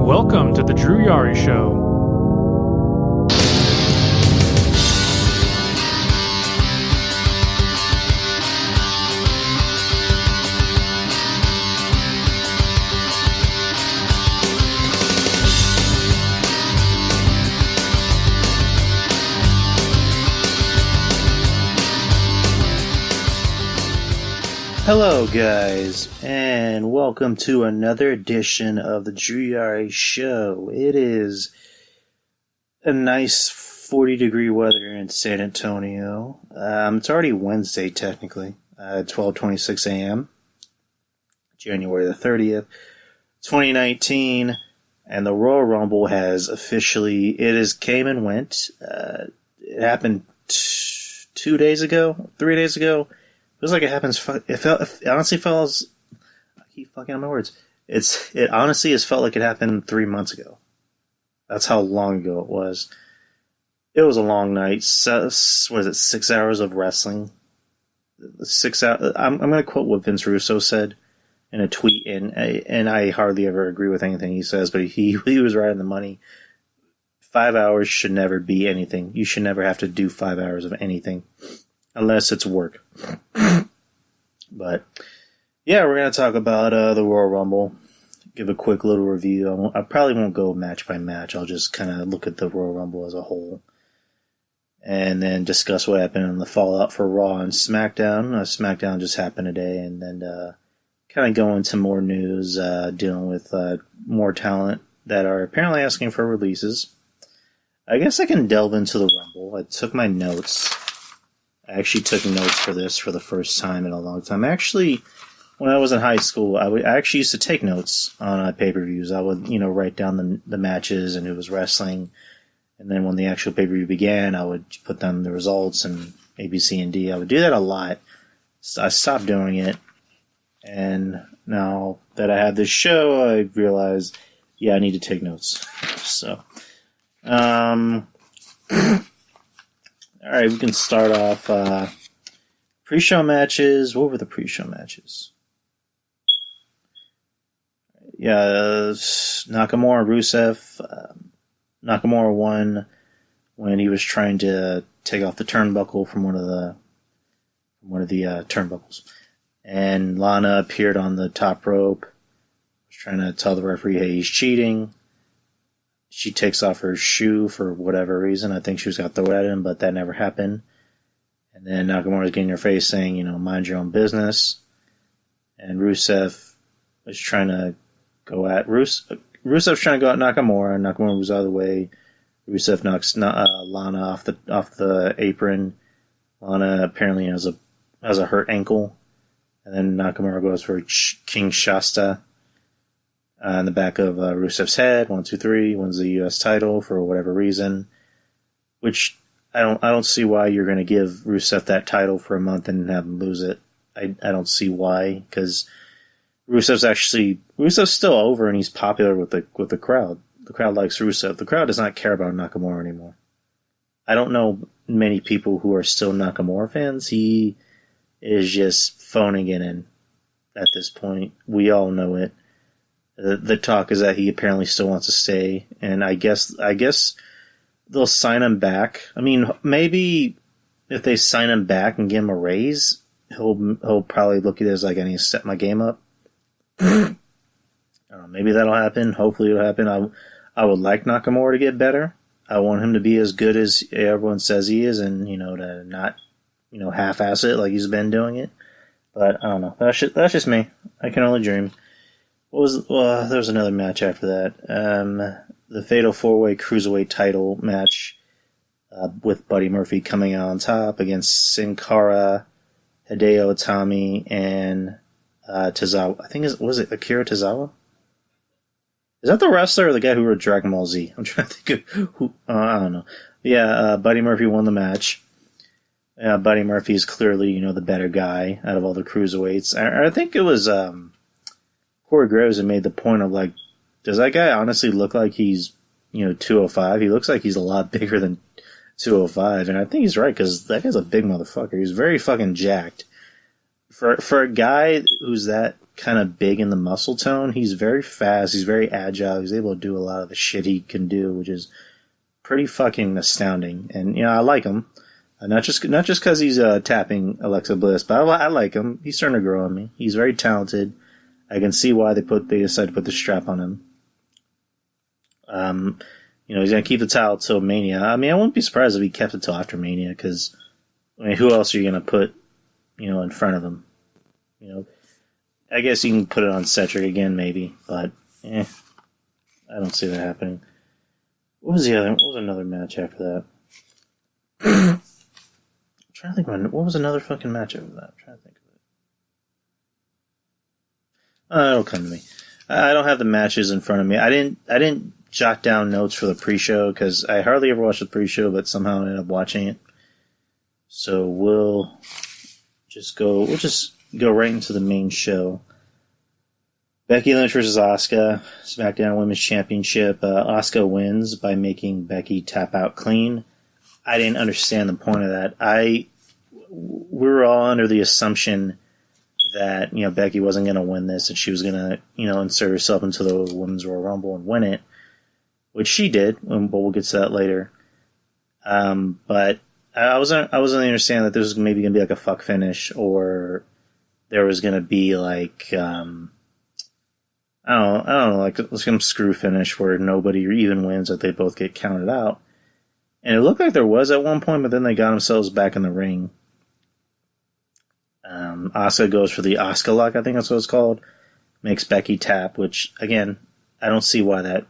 Welcome to the Drew Yari Show. Hello guys, and welcome to another edition of the Drew Yari Show. It is a nice 40-degree weather in San Antonio. It's already Wednesday, technically, 12:26 a.m., January the 30th, 2019, and the Royal Rumble has officially, came and went. It happened 2 days ago, 3 days ago. Feels like it happens. It honestly feels. I keep fucking on my words. It honestly has felt like it happened 3 months ago. That's how long ago it was. It was a long night. What is it? 6 hours of wrestling. 6 hours. I'm going to quote what Vince Russo said in a tweet, and I hardly ever agree with anything he says, but he was right on the money. 5 hours should never be anything. You should never have to do 5 hours of anything. Unless it's work. But, yeah, we're going to talk about the Royal Rumble. Give a quick little review. I probably won't go match by match. I'll just kind of look at the Royal Rumble as a whole. And then discuss what happened in the fallout for Raw and SmackDown. SmackDown just happened today. And then kind of go into more news dealing with more talent that are apparently asking for releases. I guess I can delve into the Rumble. I took my notes. I actually took notes for this for the first time in a long time. Actually, when I was in high school, I actually used to take notes on pay-per-views. I would, write down the matches and who was wrestling. And then when the actual pay-per-view began, I would put down the results and A, B, C, and D. I would do that a lot. So I stopped doing it. And now that I have this show, I realized, I need to take notes. So, alright, we can start off pre-show matches. What were the pre-show matches? Nakamura and Rusev. Nakamura won when he was trying to take off the turnbuckle from one of the turnbuckles. And Lana appeared on the top rope. Was trying to tell the referee, hey, he's cheating. She takes off her shoe for whatever reason. I think she was going to throw it at him, but that never happened. And then Nakamura's getting in her face saying, mind your own business. And Rusev was trying to go at Rusev's trying to go at Nakamura. Nakamura was out of the way. Rusev knocks Lana off the apron. Lana apparently has a hurt ankle. And then Nakamura goes for King Shasta. In the back of Rusev's head, 1, 2, 3, wins the U.S. title for whatever reason. Which I don't see why you're going to give Rusev that title for a month and have him lose it. I don't see why, because Rusev's still over and he's popular with the crowd. The crowd likes Rusev. The crowd does not care about Nakamura anymore. I don't know many people who are still Nakamura fans. He is just phoning it in at this point. We all know it. The talk is that he apparently still wants to stay, and I guess they'll sign him back. I mean, maybe if they sign him back and give him a raise, he'll probably look at it as like, I need to step my game up. I don't know, maybe that'll happen. Hopefully it'll happen. I would like Nakamura to get better. I want him to be as good as everyone says he is, and to not half-ass it like he's been doing it. But I don't know. That's just me. I can only dream. There was another match after that. The Fatal 4-Way Cruiserweight title match with Buddy Murphy coming out on top against Sin Cara, Hideo Itami, and Tozawa. I think was it Akira Tozawa? Is that the wrestler or the guy who wrote Dragon Ball Z? I'm trying to think of who. I don't know. Yeah, Buddy Murphy won the match. Buddy Murphy is clearly, the better guy out of all the cruiserweights. I think it was Corey Graves that made the point of, like, does that guy honestly look like he's, 205? He looks like he's a lot bigger than 205, and I think he's right, because that guy's a big motherfucker. He's very fucking jacked for a guy who's that kind of big in the muscle tone, he's very fast, he's very agile, he's able to do a lot of the shit he can do, which is pretty fucking astounding. And I like him. Not just because he's tapping Alexa Bliss, but I like him. He's starting to grow on me. He's very talented. I can see why they decided to put the strap on him. He's gonna keep the title till Mania. I mean, I wouldn't be surprised if he kept it till after Mania, because who else are you gonna put, in front of him? I guess you can put it on Cedric again, maybe, but I don't see that happening. What was another match after that? I'm trying to think what was another fucking match after that. I'm trying to think of it. It'll come to me. I don't have the matches in front of me. I didn't jot down notes for the pre-show because I hardly ever watch the pre-show, but somehow I ended up watching it. So we'll just go right into the main show. Becky Lynch versus Asuka, SmackDown Women's Championship. Asuka wins by making Becky tap out clean. I didn't understand the point of that. We were all under the assumption that Becky wasn't going to win this, and she was going to insert herself into the Women's Royal Rumble and win it, which she did. But we'll get to that later. But I wasn't understanding that this was maybe going to be like a fuck finish, or there was going to be like I don't know, like some screw finish where nobody even wins, that they both get counted out. And it looked like there was at one point, but then they got themselves back in the ring. Asuka goes for the Asuka lock, I think that's what it's called. Makes Becky tap, which, again, I don't see why that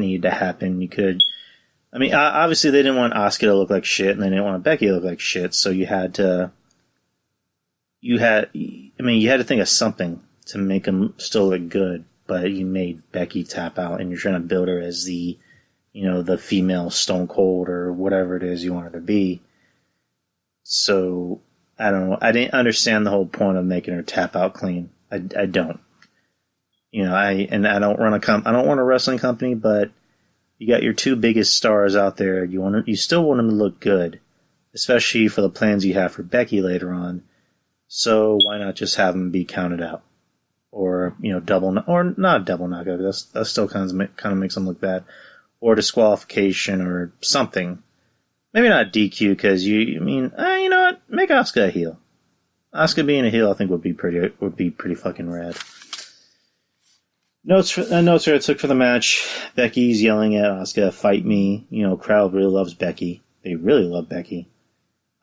needed to happen. You could... I mean, obviously they didn't want Asuka to look like shit, and they didn't want Becky to look like shit, so you had to think of something to make them still look good, but you made Becky tap out, and you're trying to build her as the female Stone Cold or whatever it is you want her to be. So, I don't know. I didn't understand the whole point of making her tap out clean. I don't. I don't run I don't run a wrestling company, but you got your two biggest stars out there. You still want them to look good, especially for the plans you have for Becky later on. So why not just have them be counted out, or double, or not double knockout? That still kind of makes them look bad. Or disqualification or something. Maybe not DQ, because you know what? Make Asuka a heel. Asuka being a heel, I think would be pretty fucking rad. Notes I took for the match. Becky's yelling at Asuka, "Fight me!" Crowd really loves Becky. They really love Becky.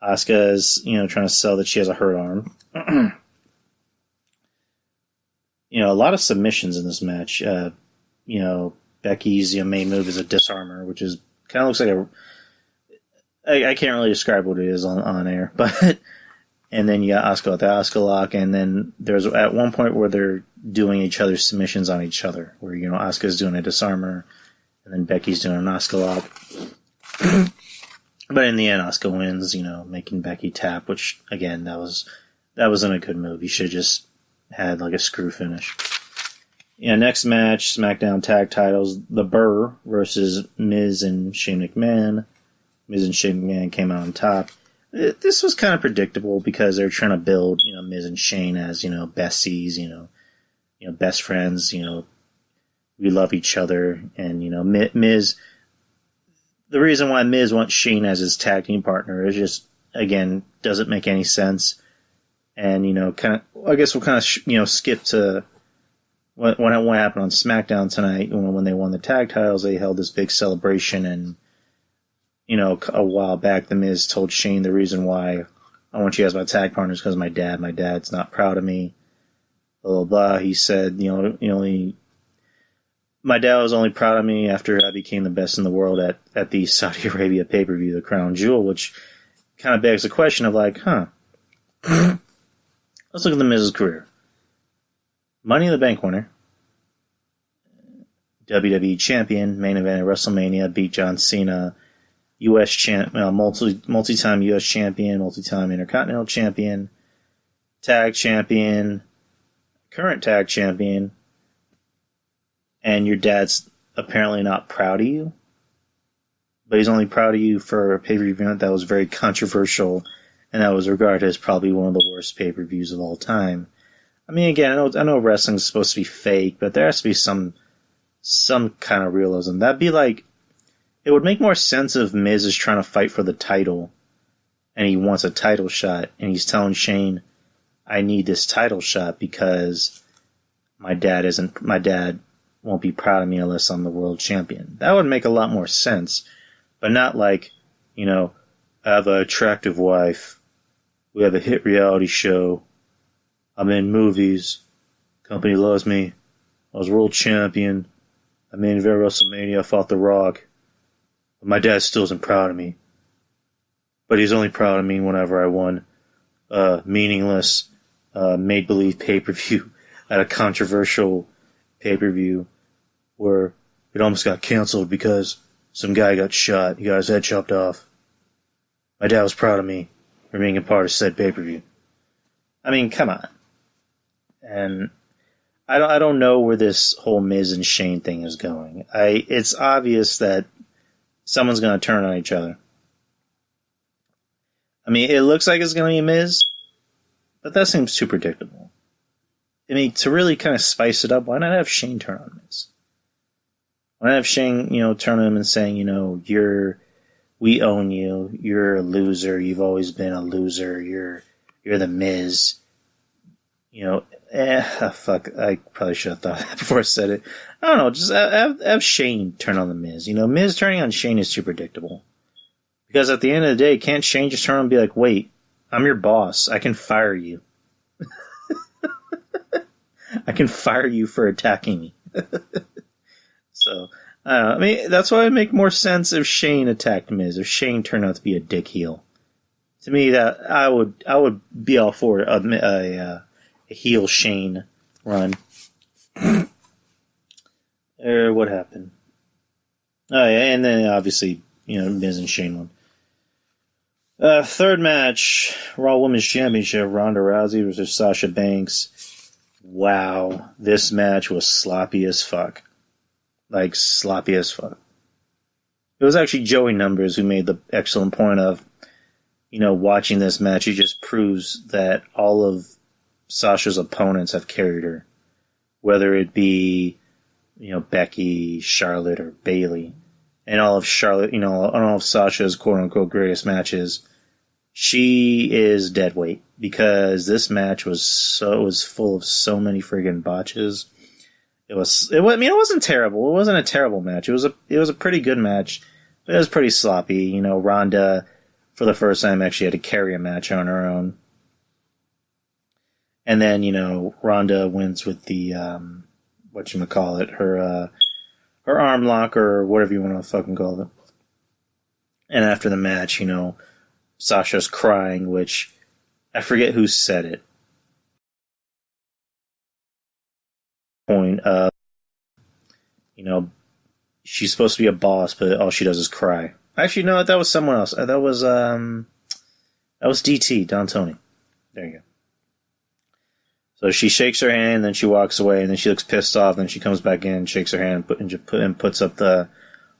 Asuka's trying to sell that she has a hurt arm. A lot of submissions in this match. Becky's main move is a disarmer, which is kind of looks like I can't really describe what it is on air, but and then you got Asuka with the Asuka lock, and then there's at one point where they're doing each other's submissions on each other, where Asuka's doing a disarmer, and then Becky's doing an Asuka lock. But in the end, Asuka wins, making Becky tap, which again that wasn't a good move. You should have just had like a screw finish. Next match, SmackDown Tag Titles, The Burr versus Miz and Shane McMahon. Miz and Shane McMahon came out on top. This was kind of predictable because they're trying to build, Miz and Shane as, besties, best friends, we love each other. And, Miz, the reason why Miz wants Shane as his tag team partner is just, again, doesn't make any sense. And, I guess we'll kind of, skip to what happened on SmackDown tonight. When they won the tag titles, they held this big celebration, and a while back, The Miz told Shane the reason why I want you as my tag partners because of my dad. My dad's not proud of me. Blah blah blah. He said, my dad was only proud of me after I became the best in the world at the Saudi Arabia pay-per-view, the Crown Jewel, which kind of begs the question of like, let's look at The Miz's career. Money in the Bank winner, WWE champion, main event at WrestleMania, beat John Cena, U.S. multi-time U.S. champion, multi-time Intercontinental champion, tag champion, current tag champion, and your dad's apparently not proud of you, but he's only proud of you for a pay-per-view event that was very controversial and that was regarded as probably one of the worst pay-per-views of all time. I mean, again, I know wrestling's supposed to be fake, but there has to be some kind of realism. That'd be like, it would make more sense if Miz is trying to fight for the title, and he wants a title shot, and he's telling Shane, I need this title shot because my dad won't be proud of me unless I'm the world champion. That would make a lot more sense, but not like, I have an attractive wife, we have a hit reality show, I'm in movies, company loves me, I was world champion, I main event WrestleMania, I fought The Rock, but my dad still isn't proud of me. But he's only proud of me whenever I won meaningless made-believe pay-per-view at a controversial pay-per-view where it almost got canceled because some guy got shot, he got his head chopped off. My dad was proud of me for being a part of said pay-per-view. I mean, come on. And I don't know where this whole Miz and Shane thing is going. It's obvious that someone's going to turn on each other. I mean, it looks like it's going to be Miz, but that seems too predictable. I mean, to really kind of spice it up, why not have Shane turn on Miz? Why not have Shane, turn on him and saying, we own you, you're a loser, you've always been a loser, you're the Miz. Fuck, I probably should have thought that before I said it. I don't know, just have Shane turn on the Miz. Miz turning on Shane is too predictable. Because at the end of the day, can't Shane just turn and be like, wait, I'm your boss. I can fire you. I can fire you for attacking me. So, I mean, that's why it would make more sense if Shane attacked Miz, if Shane turned out to be a dick heel. To me, that I would be all for a heel Shane run. What happened? Oh, yeah, and then obviously, Miz and Shane won. Third match, Raw Women's Championship, Ronda Rousey versus Sasha Banks. Wow, this match was sloppy as fuck. Like, sloppy as fuck. It was actually Joey Numbers who made the excellent point of, watching this match, he just proves that all of Sasha's opponents have carried her. Whether it be, Becky, Charlotte, or Bayley. And all of Charlotte, all of Sasha's quote-unquote greatest matches, she is dead weight. Because this match was full of so many friggin' botches. It wasn't terrible. It wasn't a terrible match. It was a pretty good match. But it was pretty sloppy. Ronda, for the first time, actually had to carry a match on her own. And then, Ronda wins with the, her arm lock, or whatever you want to fucking call it. And after the match, Sasha's crying, which I forget who said it. Point of, she's supposed to be a boss, but all she does is cry. Actually, no, that was someone else. That was DT, Don Tony. There you go. So she shakes her hand, then she walks away, and then she looks pissed off, then she comes back in, shakes her hand, and puts up the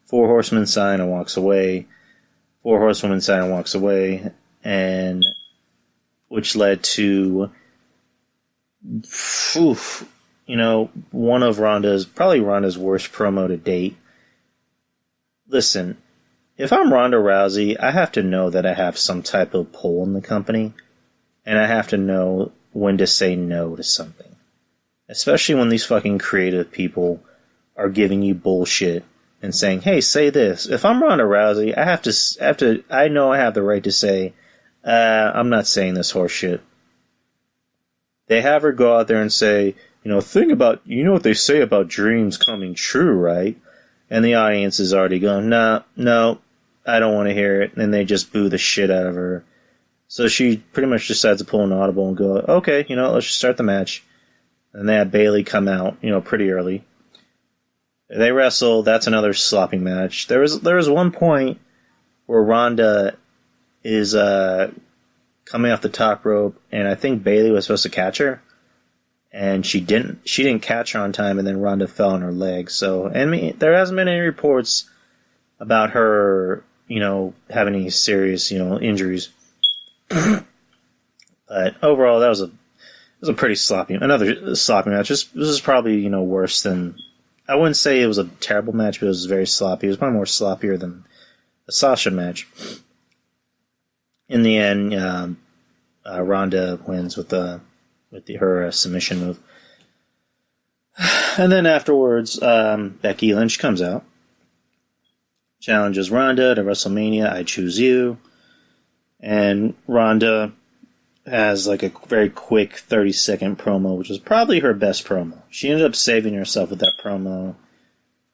Four Horsemen sign and walks away. Four Horsewomen sign and walks away, and which led to, one of probably Ronda's worst promo to date. Listen, if I'm Ronda Rousey, I have to know that I have some type of pull in the company, and I have to know when to say no to something. Especially when these fucking creative people are giving you bullshit and saying, hey, say this. If I'm Ronda Rousey, I know I have the right to say, I'm not saying this horse shit. They have her go out there and say, think about, what they say about dreams coming true, right? And the audience is already going, no, I don't want to hear it. And they just boo the shit out of her. So she pretty much decides to pull an audible and go, okay, let's just start the match. And they have Bayley come out, pretty early. They wrestle. That's another sloppy match. There was one point where Ronda is coming off the top rope, and I think Bayley was supposed to catch her, and she didn't catch her on time, and then Ronda fell on her leg. So, there hasn't been any reports about her, having any serious, injuries. But overall, that was a pretty another sloppy match. This is probably, worse than, I wouldn't say it was a terrible match, but it was very sloppy. It was probably more sloppier than the Sasha match. In the end, Ronda wins with her submission move. And then afterwards, Becky Lynch comes out, challenges Ronda to WrestleMania, I Choose You. And Ronda has like a very quick 30-second promo, which was probably her best promo. She ended up saving herself with that promo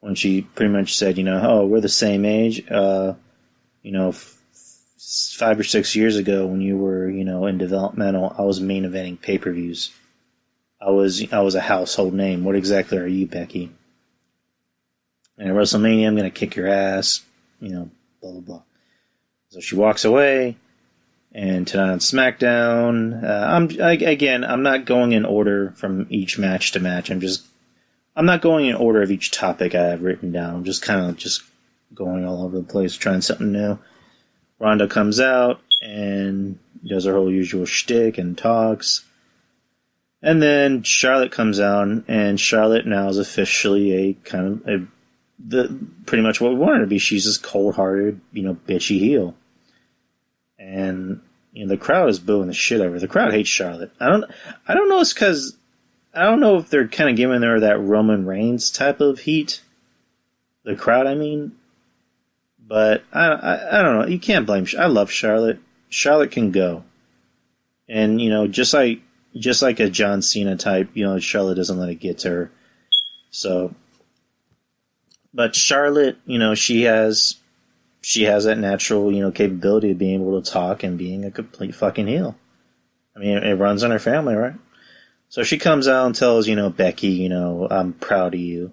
when she pretty much said, we're the same age. 5 or 6 years ago when you were, in developmental, I was main eventing pay-per-views. I was a household name. What exactly are you, Becky? And at WrestleMania, I'm going to kick your ass, blah, blah, blah. So she walks away, and tonight on SmackDown, I'm not going in order from each match to match. I'm not going in order of each topic I have written down. I'm just kind of going all over the place, trying something new. Ronda comes out and does her whole usual shtick and talks. And then Charlotte comes out, and Charlotte now is officially pretty much what we want her to be. She's this cold-hearted, bitchy heel. And the crowd is booing the shit out of her. The crowd hates Charlotte. I don't know. It's because I don't know if they're kind of giving her that Roman Reigns type of heat. The crowd, I mean. But I don't know. You can't blame. I love Charlotte. Charlotte can go. And just like a John Cena type, Charlotte doesn't let it get to her. So, but Charlotte, she has that natural, capability of being able to talk and being a complete fucking heel. I mean, it runs in her family, right? So she comes out and tells, Becky, I'm proud of you.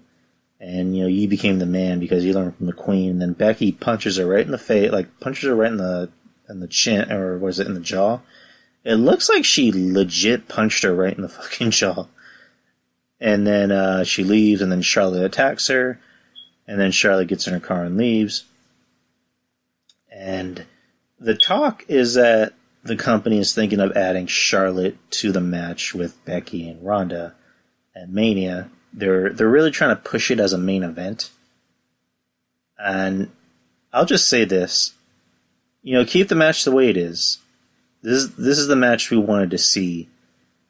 And, you became the man because you learned from the queen. And then Becky punches her right in the face, punches her right in the chin, or was it in the jaw? It looks like she legit punched her right in the fucking jaw. And then she leaves, and then Charlotte attacks her. And then Charlotte gets in her car and leaves. And the talk is that the company is thinking of adding Charlotte to the match with Becky and Ronda at Mania. They're really trying to push it as a main event. And I'll just say this. Keep the match the way it is. This is the match we wanted to see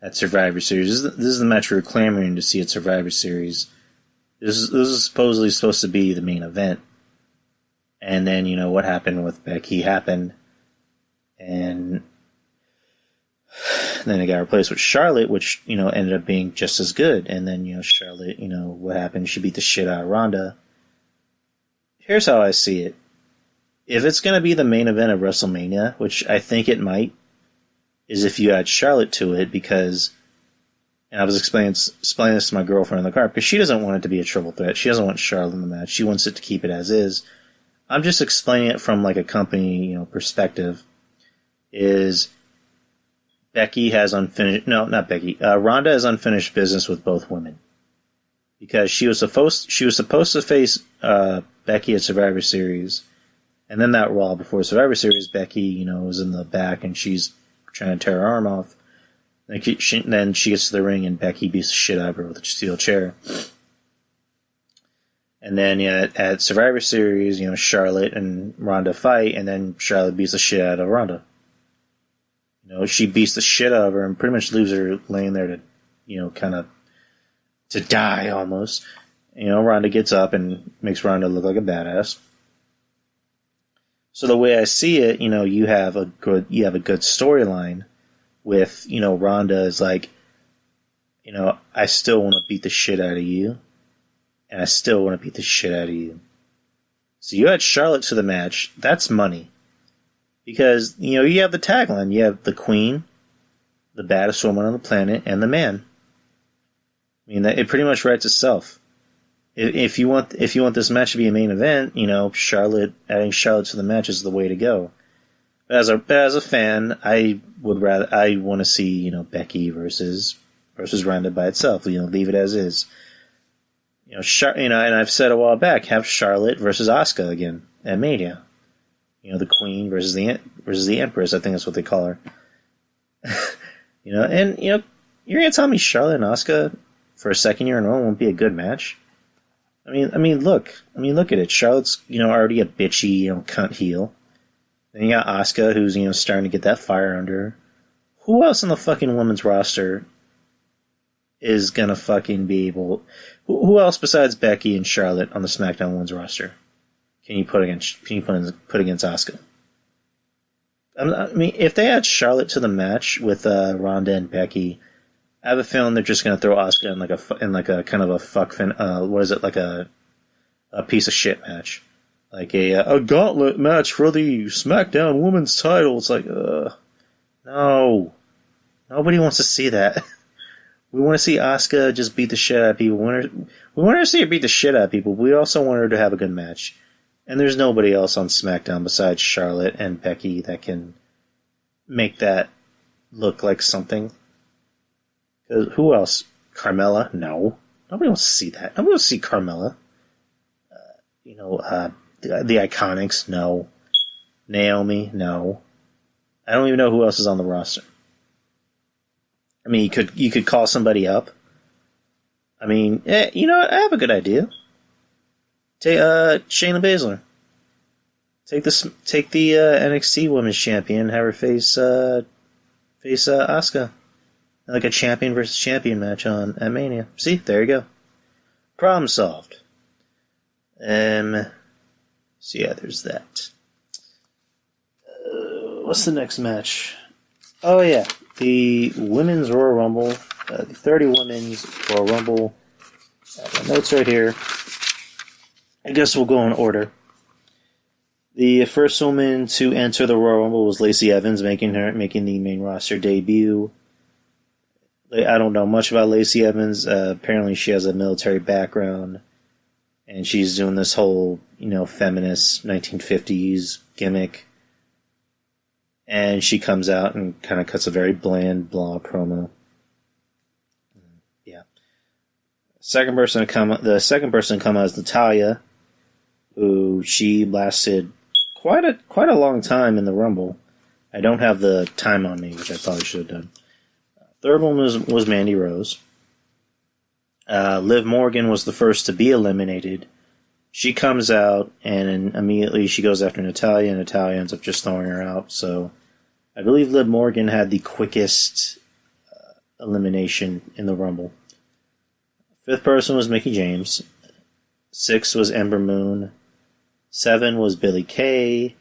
at Survivor Series. This is the match we were clamoring to see at Survivor Series. This is supposedly supposed to be the main event. And then, what happened with Becky happened. And then it got replaced with Charlotte, which, ended up being just as good. And then, Charlotte, what happened? She beat the shit out of Ronda. Here's how I see it. If it's going to be the main event of WrestleMania, which I think it might, is if you add Charlotte to it, because, and I was explaining this to my girlfriend in the car, because she doesn't want it to be a triple threat. She doesn't want Charlotte in the match. She wants it to keep it as is. I'm just explaining it from a company, perspective. Is Becky has Ronda has unfinished business with both women, because she was supposed to face Becky at Survivor Series, and then that Raw before Survivor Series, Becky was in the back and she's trying to tear her arm off. Then she gets to the ring and Becky beats the shit out of her with a steel chair. And then at Survivor Series, Charlotte and Ronda fight, and then Charlotte beats the shit out of Ronda. She beats the shit out of her and pretty much leaves her laying there to, kind of to die almost. Ronda gets up and makes Ronda look like a badass. So the way I see it, you have a good storyline with, Ronda is like, I still want to beat the shit out of you, and I still want to beat the shit out of you. So you add Charlotte to the match, that's money. Because, you have the tagline. You have the queen, the baddest woman on the planet, and the man. I mean, it pretty much writes itself. If you want this match to be a main event, adding Charlotte to the match is the way to go. But as a fan, I want to see, Becky versus Ronda by itself. Leave it as is. And I've said a while back, have Charlotte versus Asuka again at Mania. The Queen versus versus the Empress. I think that's what they call her. And you're gonna tell me Charlotte and Asuka for a second year in a row won't be a good match? I mean, look at it. Charlotte's already a bitchy cunt heel. Then you got Asuka, who's starting to get that fire under her. Who else on the fucking women's roster is gonna fucking be able? Who else besides Becky and Charlotte on the SmackDown women's roster can you put against Asuka? I mean, if they add Charlotte to the match with Ronda and Becky, I have a feeling they're just going to throw Asuka in like a kind of a like a piece of shit match, like a gauntlet match for the SmackDown Women's title. It's like, no, nobody wants to see that. We want to see Asuka just beat the shit out of people. We want her to see her beat the shit out of people. But we also want her to have a good match. And there's nobody else on SmackDown besides Charlotte and Becky that can make that look like something. Who else? Carmella? No. Nobody wants to see that. Nobody wants to see Carmella. The Iconics? No. Naomi? No. I don't even know who else is on the roster. I mean, you could call somebody up. I mean, you know what? I have a good idea. Take Shayna Baszler. Take the NXT Women's Champion. Have her face Asuka, like a champion versus champion match at Mania. See, there you go. Problem solved. So yeah, there's that. What's the next match? Oh yeah, the Women's Royal Rumble, the 30 Women's Royal Rumble. My notes right here. I guess we'll go in order. The first woman to enter the Royal Rumble was Lacey Evans, making the main roster debut. I don't know much about Lacey Evans. Apparently, she has a military background, and she's doing this whole, feminist 1950s gimmick. And she comes out and kind of cuts a very bland, blah promo. Yeah. The second person to come out is Natalya, who she lasted quite a long time in the Rumble. I don't have the time on me, which I probably should have done. Third one was Mandy Rose. Liv Morgan was the first to be eliminated. She comes out, and immediately she goes after Natalya, and Natalya ends up just throwing her out. So I believe Liv Morgan had the quickest elimination in the Rumble. Fifth person was Mickie James. 6 was Ember Moon. 7 was Billie Kay.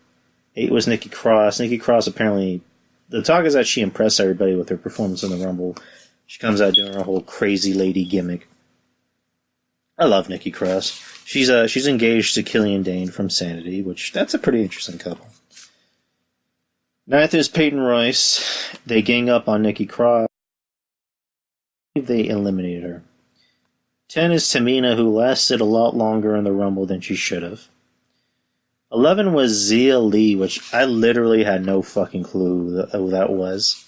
8 was Nikki Cross. Nikki Cross apparently... The talk is that she impressed everybody with her performance in the Rumble. She comes out doing her whole crazy lady gimmick. I love Nikki Cross. She's engaged to Killian Dane from Sanity, which that's a pretty interesting couple. 9th is Peyton Royce. They gang up on Nikki Cross. They eliminated her. 10 is Tamina, who lasted a lot longer in the Rumble than she should have. 11 was Zia Lee, which I literally had no fucking clue who that was.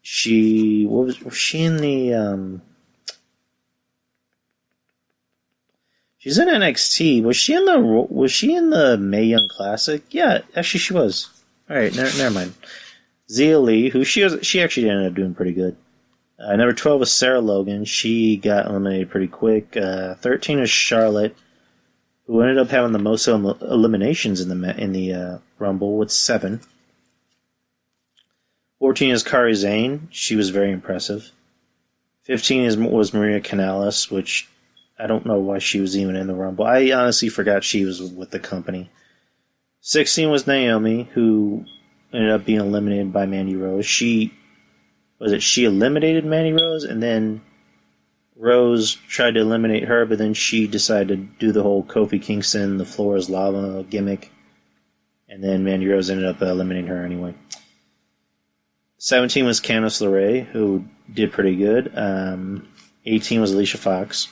Was she in the, she's in NXT. Was she in the Mae Young Classic? Yeah, actually she was. Alright, never mind. Zia Lee, who she actually ended up doing pretty good. Number 12 was Sarah Logan. She got eliminated pretty quick. 13 is Charlotte, who ended up having the most eliminations in the Rumble with 7. 14 is Kairi Sane. She was very impressive. 15 was Maria Kanellis, which I don't know why she was even in the Rumble. I honestly forgot she was with the company. 16 was Naomi, who ended up being eliminated by Mandy Rose. She eliminated Mandy Rose, and then Rose tried to eliminate her, but then she decided to do the whole Kofi Kingston, the floor is lava gimmick, and then Mandy Rose ended up eliminating her anyway. 17 was Candice LeRae, who did pretty good. 18 was Alicia Fox.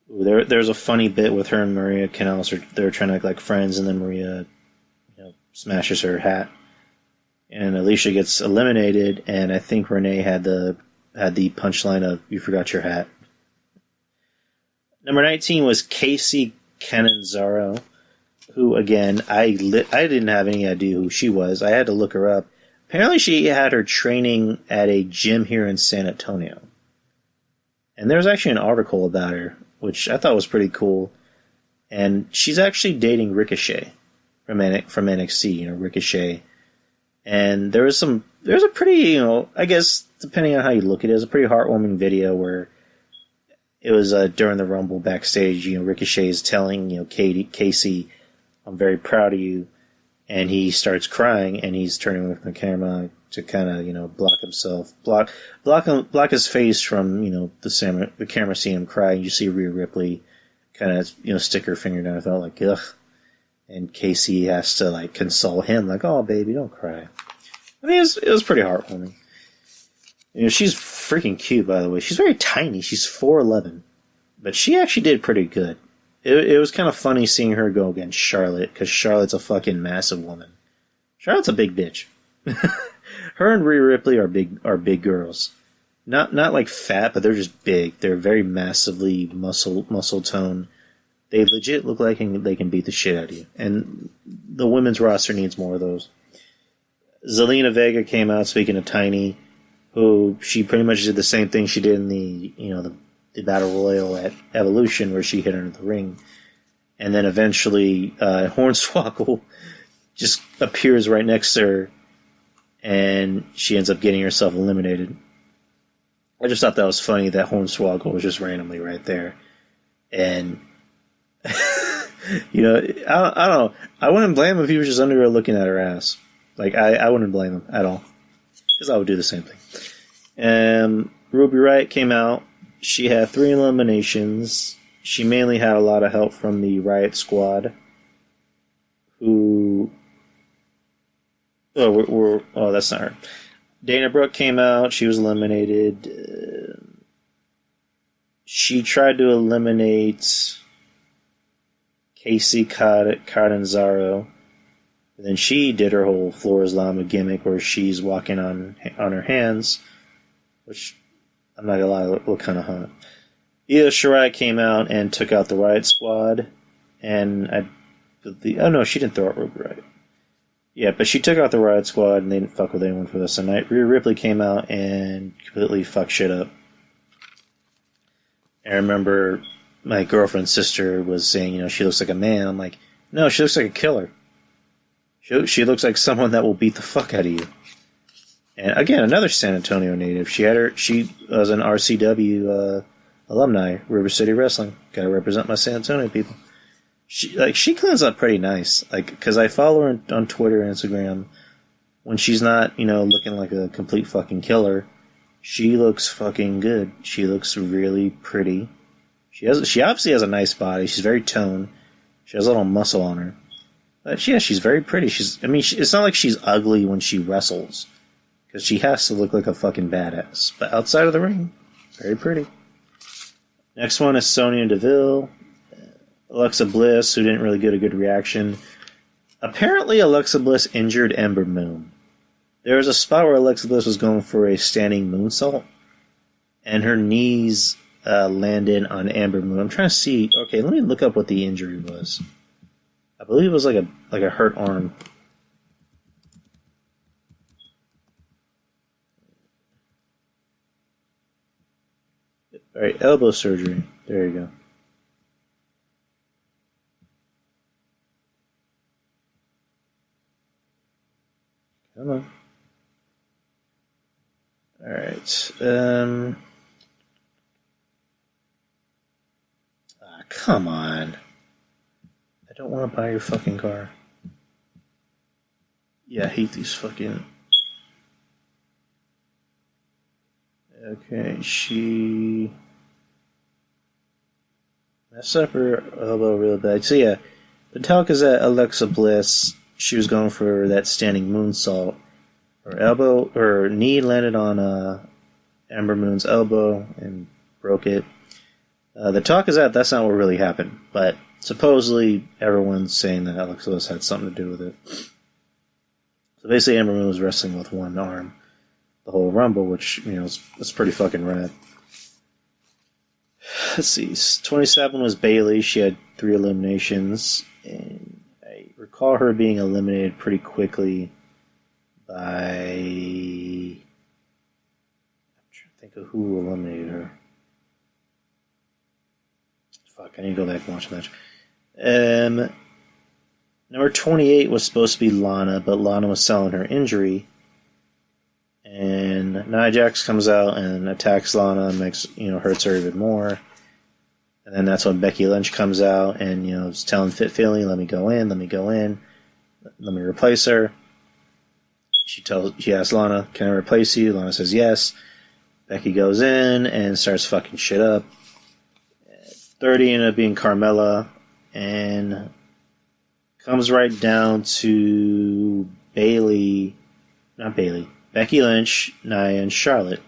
There's a funny bit with her and Maria Kanellis. They're trying to act like friends, and then Maria, smashes her hat, and Alicia gets eliminated. And I think Renee had the punchline of "You forgot your hat." Number 19 was Casey Catanzaro. who, again, I didn't have any idea who she was. I had to look her up. Apparently she had her training at a gym here in San Antonio. And there's actually an article about her, which I thought was pretty cool. And she's actually dating Ricochet from NXT, Ricochet. And there's a pretty, I guess, depending on how you look at it, it's a pretty heartwarming video where it was during the Rumble backstage, Ricochet is telling, Casey, I'm very proud of you. And he starts crying, and he's turning away from the camera to kind of, block himself, block his face from, the camera seeing him cry. And you see Rhea Ripley kind of, stick her finger down her throat, like, ugh. And Casey has to, like, console him, like, oh, baby, don't cry. I mean, it was pretty heartwarming. She's freaking cute, by the way. She's very tiny. She's 4'11". But she actually did pretty good. It was kind of funny seeing her go against Charlotte, because Charlotte's a fucking massive woman. Charlotte's a big bitch. Her and Rhea Ripley are big girls. Not like fat, but they're just big. They're very massively muscle tone. They legit look like they can beat the shit out of you. And the women's roster needs more of those. Zelina Vega came out, speaking of Tiny, who she pretty much did the same thing she did in the Battle Royal at Evolution, where she hit her in the ring. And then eventually Hornswoggle just appears right next to her, and she ends up getting herself eliminated. I just thought that was funny that Hornswoggle was just randomly right there. And, I don't know. I wouldn't blame him if he was just under her looking at her ass. Like, I wouldn't blame him at all. Because I would do the same thing. Ruby Riott came out. She had 3 eliminations. She mainly had a lot of help from the Riott Squad, who... Oh, that's not her. Dana Brooke came out. She was eliminated. She tried to eliminate Casey Catanzaro. And then she did her whole Flores Llama gimmick where she's walking on her hands, which I'm not gonna lie, look kind of hot. Io Shirai came out and took out the Riott Squad, and she didn't throw out Ruby Riott. Yeah, but she took out the Riott Squad, and they didn't fuck with anyone for the rest of the night. Rhea Ripley came out and completely fucked shit up. I remember my girlfriend's sister was saying, she looks like a man. I'm like, no, she looks like a killer. She looks like someone that will beat the fuck out of you. And again, another San Antonio native. She was an RCW alumni, River City Wrestling. Gotta represent my San Antonio people. She cleans up pretty nice. Because I follow her on Twitter and Instagram. When she's not, looking like a complete fucking killer, she looks fucking good. She looks really pretty. She obviously has a nice body. She's very toned. She has a little muscle on her. But yeah, she's very pretty. It's not like she's ugly when she wrestles. Because she has to look like a fucking badass. But outside of the ring, very pretty. Next one is Sonya Deville. Alexa Bliss, who didn't really get a good reaction. Apparently, Alexa Bliss injured Ember Moon. There was a spot where Alexa Bliss was going for a standing moonsault, and her knees landed on Ember Moon. I'm trying to see. Okay, let me look up what the injury was. I believe it was like a hurt arm. Alright, elbow surgery. There you go. Come on. Alright. Come on. I don't want to buy your fucking car. Yeah, I hate these fucking... Okay, she... messed up her elbow real bad. So yeah, the talk is that Alexa Bliss, she was going for that standing moonsault. Her knee landed on Ember Moon's elbow and broke it. The talk is that that's not what really happened, but supposedly everyone's saying that Alexa Bliss had something to do with it. So basically Ember Moon was wrestling with one arm the whole Rumble, which, is pretty fucking rad. Let's see. 27 was Bayley. She had 3 eliminations. And recall her being eliminated pretty quickly by... I'm trying to think of who eliminated her. Fuck, I need to go back and watch the match. Number 28 was supposed to be Lana, but Lana was selling her injury. And Nia Jax comes out and attacks Lana and hurts her even more. And then that's when Becky Lynch comes out and, is telling Fit Philly, let me go in, let me replace her. She asks Lana, can I replace you? Lana says yes. Becky goes in and starts fucking shit up. 30 ended up being Carmella, and comes right down to Becky Lynch, Nia, and Charlotte.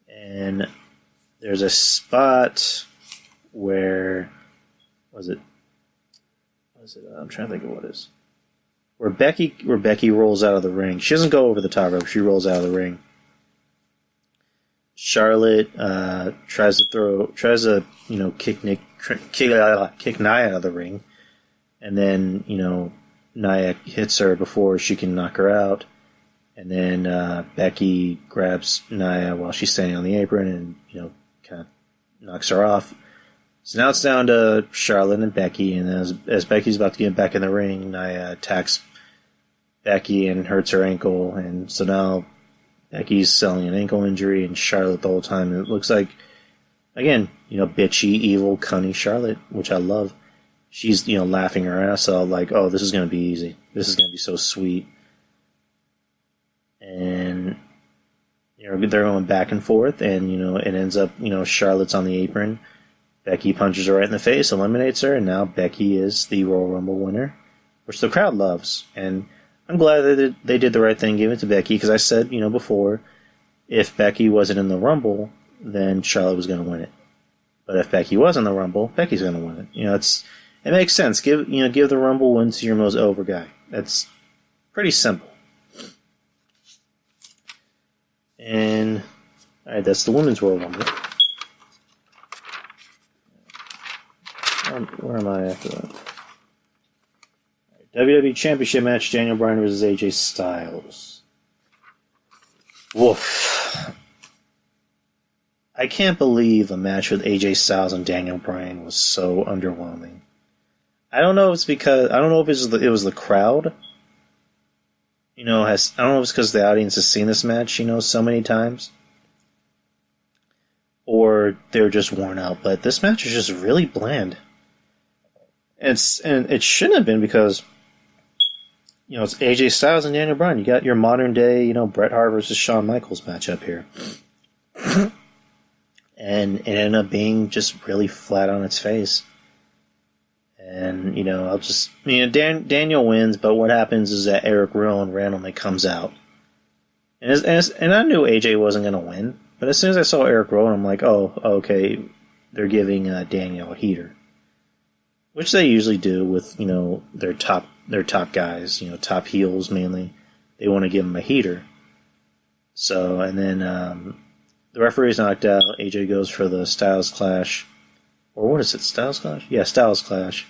And there's a spot where I'm trying to think of what it is. Where Becky rolls out of the ring. She doesn't go over the top rope, she rolls out of the ring. Charlotte tries to kick Nia out of the ring, and then Nia hits her before she can knock her out, and then Becky grabs Nia while she's standing on the apron and kind of knocks her off. So now it's down to Charlotte and Becky, and as Becky's about to get back in the ring, Nia attacks Becky and hurts her ankle, and so now Becky's selling an ankle injury, and Charlotte the whole time. And it looks like, again, bitchy, evil, cunny Charlotte, which I love. She's, laughing her ass off, like, oh, this is going to be easy. This is going to be so sweet. And, they're going back and forth, and, it ends up, Charlotte's on the apron. Becky punches her right in the face, eliminates her, and now Becky is the Royal Rumble winner, which the crowd loves. And I'm glad that they did the right thing, gave it to Becky, because I said, before, if Becky wasn't in the Rumble, then Charlotte was going to win it. But if Becky was in the Rumble, Becky's going to win it. It makes sense. Give the Rumble win to your most over guy. That's pretty simple. And all right, that's the Women's Royal Rumble. Where am I after that? WWE Championship match, Daniel Bryan versus AJ Styles. Woof. I can't believe a match with AJ Styles and Daniel Bryan was so underwhelming. I don't know if it was the crowd. I don't know if it's because the audience has seen this match, so many times. Or they're just worn out, but this match is just really bland. And it shouldn't have been because it's AJ Styles and Daniel Bryan. You got your modern day, Bret Hart versus Shawn Michaels matchup here. And it ended up being just really flat on its face. And, Daniel wins, but what happens is that Eric Rowan randomly comes out. And I knew AJ wasn't going to win, but as soon as I saw Eric Rowan, I'm like, oh, okay, they're giving Daniel a heater. Which they usually do with, their top guys, top heels mainly. They want to give them a heater. So, and then the referee's knocked out. AJ goes for the Styles Clash. Or what is it, Styles Clash? Yeah, Styles Clash.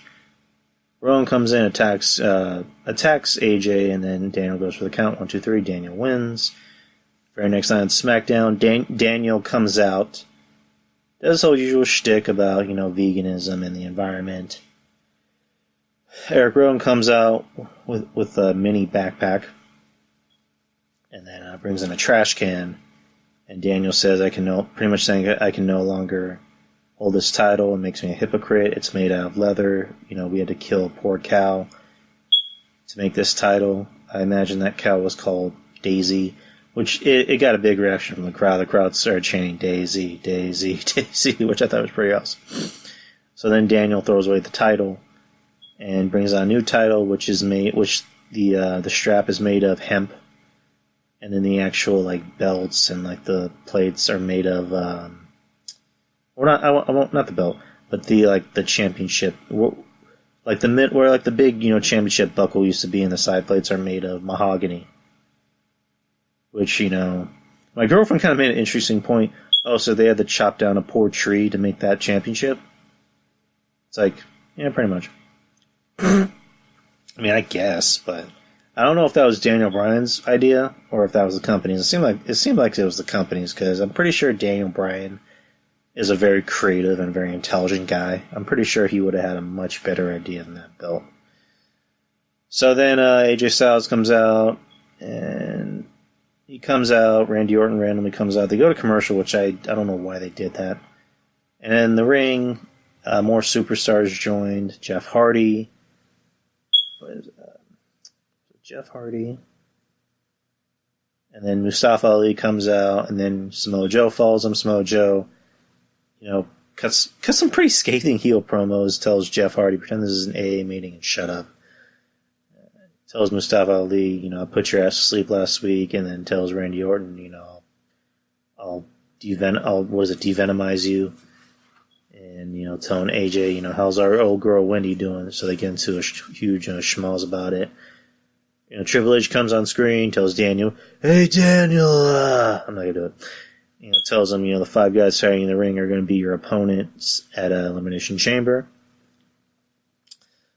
Rowan comes in, attacks AJ, and then Daniel goes for the count. 1, 2, 3. Daniel wins. Very next night on SmackDown, Daniel comes out. Does his whole usual shtick about, veganism and the environment. Eric Rowan comes out with a mini backpack. And then brings in a trash can. And Daniel says, pretty much saying I can no longer hold this title. It makes me a hypocrite. It's made out of leather. We had to kill a poor cow to make this title. I imagine that cow was called Daisy, which it got a big reaction from the crowd. The crowd started chanting Daisy, Daisy, Daisy, which I thought was pretty awesome. So then Daniel throws away the title and brings out a new title, which the strap is made of hemp, and then the actual belts and the plates are made of not the belt, but the championship, where the big championship buckle used to be, and the side plates are made of mahogany. Which my girlfriend kind of made an interesting point. Oh, so they had to chop down a poor tree to make that championship? It's yeah, pretty much. I mean, I guess, but I don't know if that was Daniel Bryan's idea or if that was the company's. It seemed like it was the company's because I'm pretty sure Daniel Bryan is a very creative and very intelligent guy. I'm pretty sure he would have had a much better idea than that belt. So then AJ Styles comes out, and he comes out. Randy Orton randomly comes out. They go to commercial, which I don't know why they did that. And in the ring, more superstars joined. Jeff Hardy. Jeff Hardy. And then Mustafa Ali comes out, and then Samoa Joe follows him. Samoa Joe, cuts some pretty scathing heel promos, tells Jeff Hardy, pretend this is an AA meeting and shut up. Tells Mustafa Ali, I put your ass to sleep last week, and then tells Randy Orton, I'll devenomize you. And, telling AJ, how's our old girl Wendy doing? So they get into a huge schmoz about it. Triple H comes on screen, tells Daniel, hey Daniel, I'm not going to do it. Tells him, the 5 guys fighting in the ring are going to be your opponents at Elimination Chamber.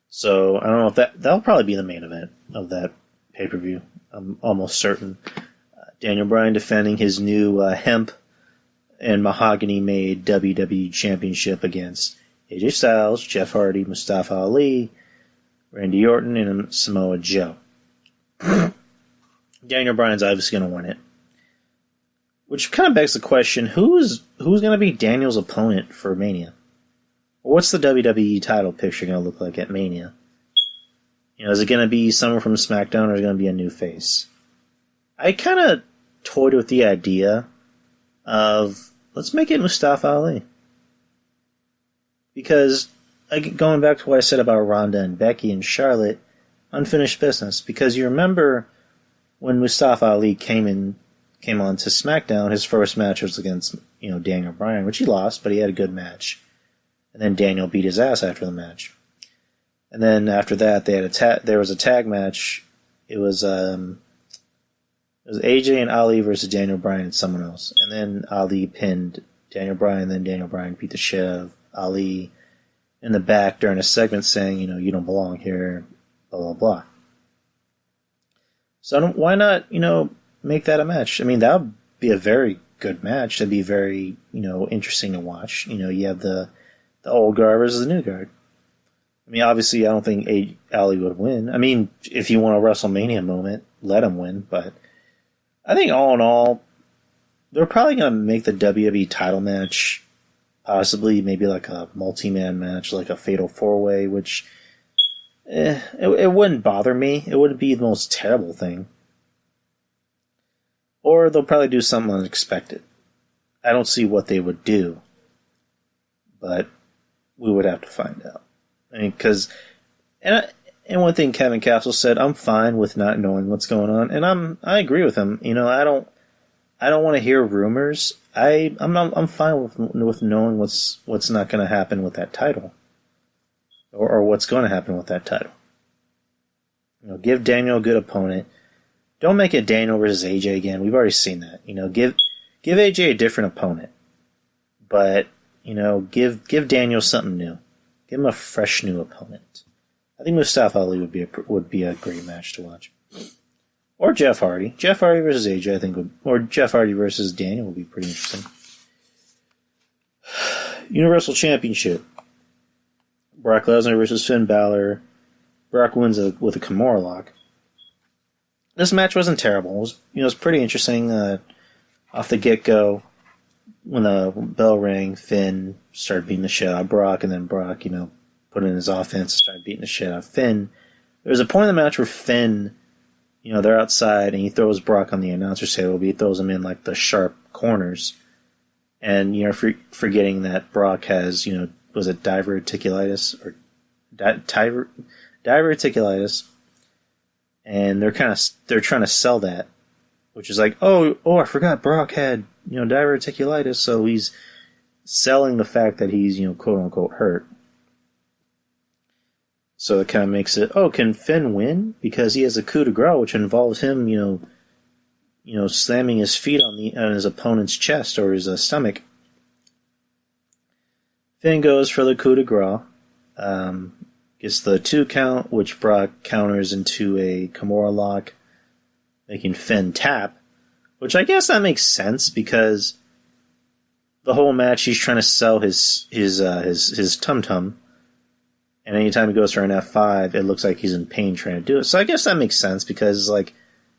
So I don't know if that'll probably be the main event of that pay-per-view. I'm almost certain. Daniel Bryan defending his new hemp and mahogany-made WWE Championship against AJ Styles, Jeff Hardy, Mustafa Ali, Randy Orton, and Samoa Joe. Daniel Bryan's obviously going to win it. Which kind of begs the question, who's going to be Daniel's opponent for Mania? What's the WWE title picture going to look like at Mania? Is it going to be someone from SmackDown or is it going to be a new face? I kind of toyed with the idea of, let's make it Mustafa Ali. Because, going back to what I said about Ronda and Becky and Charlotte, unfinished business. Because you remember when Mustafa Ali came on to SmackDown, his first match was against, Daniel Bryan, which he lost, but he had a good match. And then Daniel beat his ass after the match. And then after that, there was a tag match. It was AJ and Ali versus Daniel Bryan and someone else. And then Ali pinned Daniel Bryan, and then Daniel Bryan beat the shit out of Ali in the back during a segment saying, you don't belong here, blah, blah, blah. So why not, make that a match? I mean, that would be a very good match. That'd be very, interesting to watch. You have the old guard versus the new guard. I mean, obviously, I don't think Ali would win. I mean, if you want a WrestleMania moment, let him win. But I think all in all, they're probably going to make the WWE title match possibly maybe like a multi-man match, like a Fatal 4-Way, which it wouldn't bother me. It wouldn't be the most terrible thing. Or they'll probably do something unexpected. I don't see what they would do, but we would have to find out. I mean, because, and one thing Kevin Castle said, I'm fine with not knowing what's going on, and I agree with him. I don't want to hear rumors. I'm fine with knowing what's not going to happen with that title, or what's going to happen with that title. Give Daniel a good opponent. Don't make it Daniel versus AJ again. We've already seen that. Give AJ a different opponent, but give Daniel something new. Give him a fresh new opponent. I think Mustafa Ali would be a great match to watch. Or Jeff Hardy. Jeff Hardy versus AJ, I think or Jeff Hardy versus Daniel would be pretty interesting. Universal Championship. Brock Lesnar versus Finn Balor. Brock wins with a Kimura lock. This match wasn't terrible. It was pretty interesting off the get-go. When the bell rang, Finn started beating the shit out of Brock, and then Brock, put in his offense and started beating the shit out of Finn. There was a point in the match where Finn, they're outside, and he throws Brock on the announcer's table, but he throws him in, like, the sharp corners. And, forgetting that Brock has, was it diverticulitis? Or diverticulitis. And they're trying to sell that. Which is like, oh, I forgot Brock had, diverticulitis, so he's selling the fact that he's, quote-unquote hurt. So it kind of makes it, can Finn win? Because he has a coup de grace, which involves him, slamming his feet on his opponent's chest or his stomach. Finn goes for the coup de grace. gets the 2 count, which Brock counters into a Kimura lock, making Finn tap, which I guess that makes sense because the whole match he's trying to sell his tum-tum, and anytime he goes for an F5, it looks like he's in pain trying to do it. So I guess that makes sense because, like,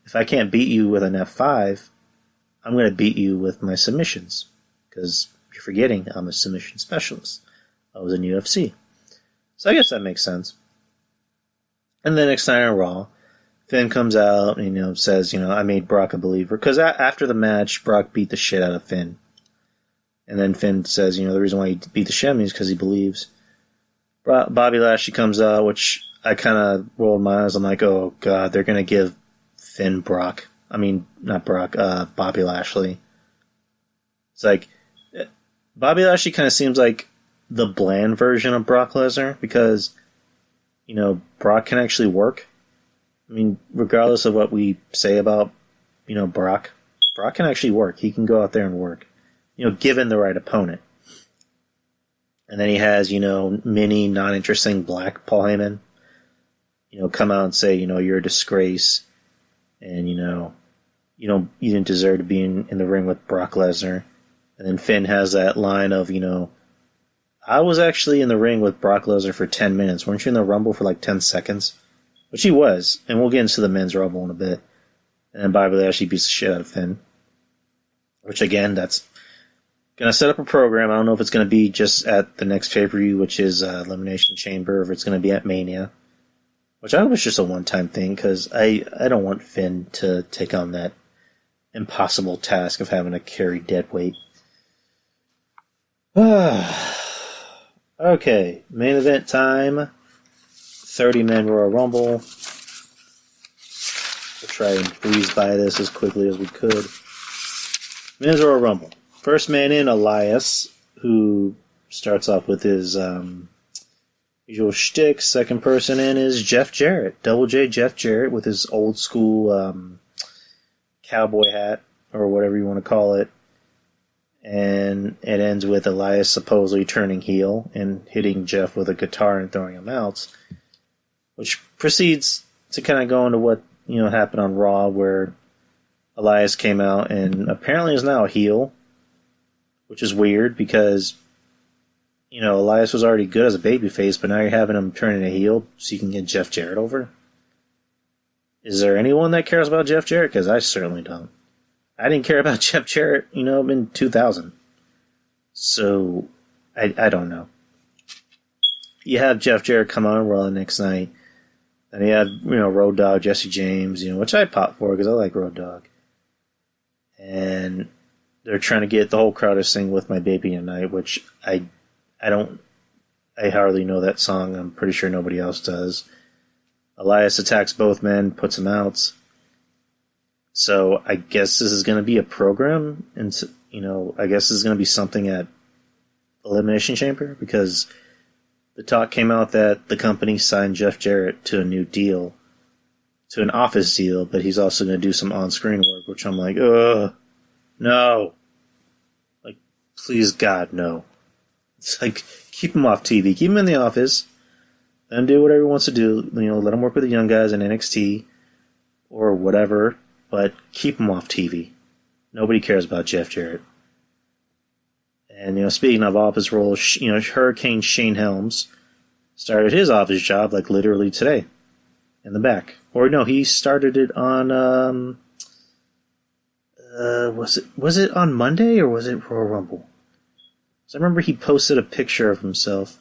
if I can't beat you with an F5, I'm going to beat you with my submissions. Because you're forgetting I'm a submission specialist. I was in UFC. So I guess that makes sense. And then next night on Raw, Finn comes out and, says, I made Brock a believer. Because after the match, Brock beat the shit out of Finn. And then Finn says, the reason why he beat the shit out of me is because he believes. Bobby Lashley comes out, which I kind of rolled my eyes. I'm like, oh, God, they're going to give Finn Brock. I mean, not Brock, Bobby Lashley. It's like, Bobby Lashley kind of seems like the bland version of Brock Lesnar because, Brock can actually work. I mean, regardless of what we say about, Brock can actually work. He can go out there and work, given the right opponent. And then he has, mini, non-interesting black Paul Heyman, come out and say, you're a disgrace. And, you didn't deserve to be in the ring with Brock Lesnar. And then Finn has that line of, I was actually in the ring with Brock Lesnar for 10 minutes. Weren't you in the Rumble for like 10 seconds? Which he was. And we'll get into the men's Rumble in a bit. And then Bobby Lashley beats the shit out of Finn. Which, again, that's going to set up a program. I don't know if it's going to be just at the next pay-per-view, which is Elimination Chamber, or if it's going to be at Mania. Which I hope it's just a one-time thing, because I don't want Finn to take on that impossible task of having to carry dead weight. Okay, main event time. 30-man Royal Rumble. We'll try and breeze by this as quickly as we could. Men's Royal Rumble. First man in, Elias, who starts off with his usual shtick. Second person in is Jeff Jarrett. Double J Jeff Jarrett with his old school cowboy hat, or whatever you want to call it. And it ends with Elias supposedly turning heel and hitting Jeff with a guitar and throwing him out. Which proceeds to kind of go into what happened on Raw, where Elias came out and apparently is now a heel. Which is weird because, Elias was already good as a babyface, but now you're having him turn into a heel so you can get Jeff Jarrett over. Is there anyone that cares about Jeff Jarrett? Because I certainly don't. I didn't care about Jeff Jarrett, in 2000. So, I don't know. You have Jeff Jarrett come on Raw the next night. And you have, Road Dogg, Jesse James, which I pop for because I like Road Dogg. And they're trying to get the whole crowd to sing With My Baby Tonight, which I hardly know that song. I'm pretty sure nobody else does. Elias attacks both men, puts them out. So I guess this is going to be a program, and I guess this is going to be something at Elimination Chamber, because the talk came out that the company signed Jeff Jarrett to a new deal, to an office deal, but he's also going to do some on-screen work, which I'm like, ugh. No. Like, please, God, no. It's like, keep him off TV. Keep him in the office. Let him do whatever he wants to do. Let him work with the young guys in NXT or whatever, but keep him off TV. Nobody cares about Jeff Jarrett. And, speaking of office roles, Hurricane Shane Helms started his office job, like, literally today in the back. Or, no, he started it on, was it on Monday or was it Royal Rumble? So I remember he posted a picture of himself.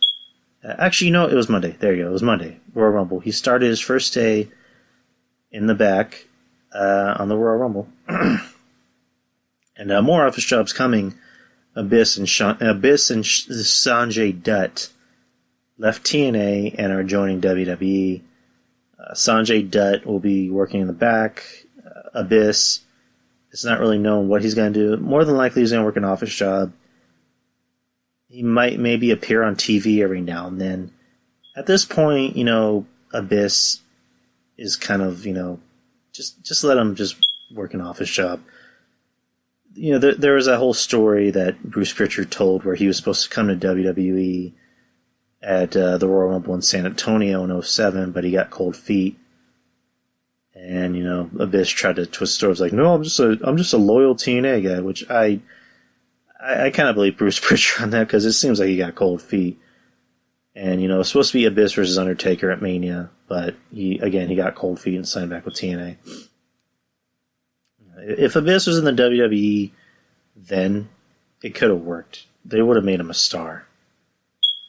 Actually, it was Monday. There you go. It was Monday. Royal Rumble. He started his first day in the back on the Royal Rumble. And more office jobs coming. Abyss and Sanjay Dutt left TNA and are joining WWE. Sanjay Dutt will be working in the back. Abyss, it's not really known what he's going to do. More than likely, he's going to work an office job. He might maybe appear on TV every now and then. At this point, Abyss is kind of, just let him just work an office job. There was that whole story that Bruce Pritchard told where he was supposed to come to WWE at the Royal Rumble in San Antonio in '07, but he got cold feet. And, Abyss tried to twist the story. Was like, no, I'm just a loyal TNA guy, which I kind of believe Bruce Pritchard on that because it seems like he got cold feet. And, it was supposed to be Abyss versus Undertaker at Mania, but he got cold feet and signed back with TNA. If Abyss was in the WWE, then it could have worked. They would have made him a star.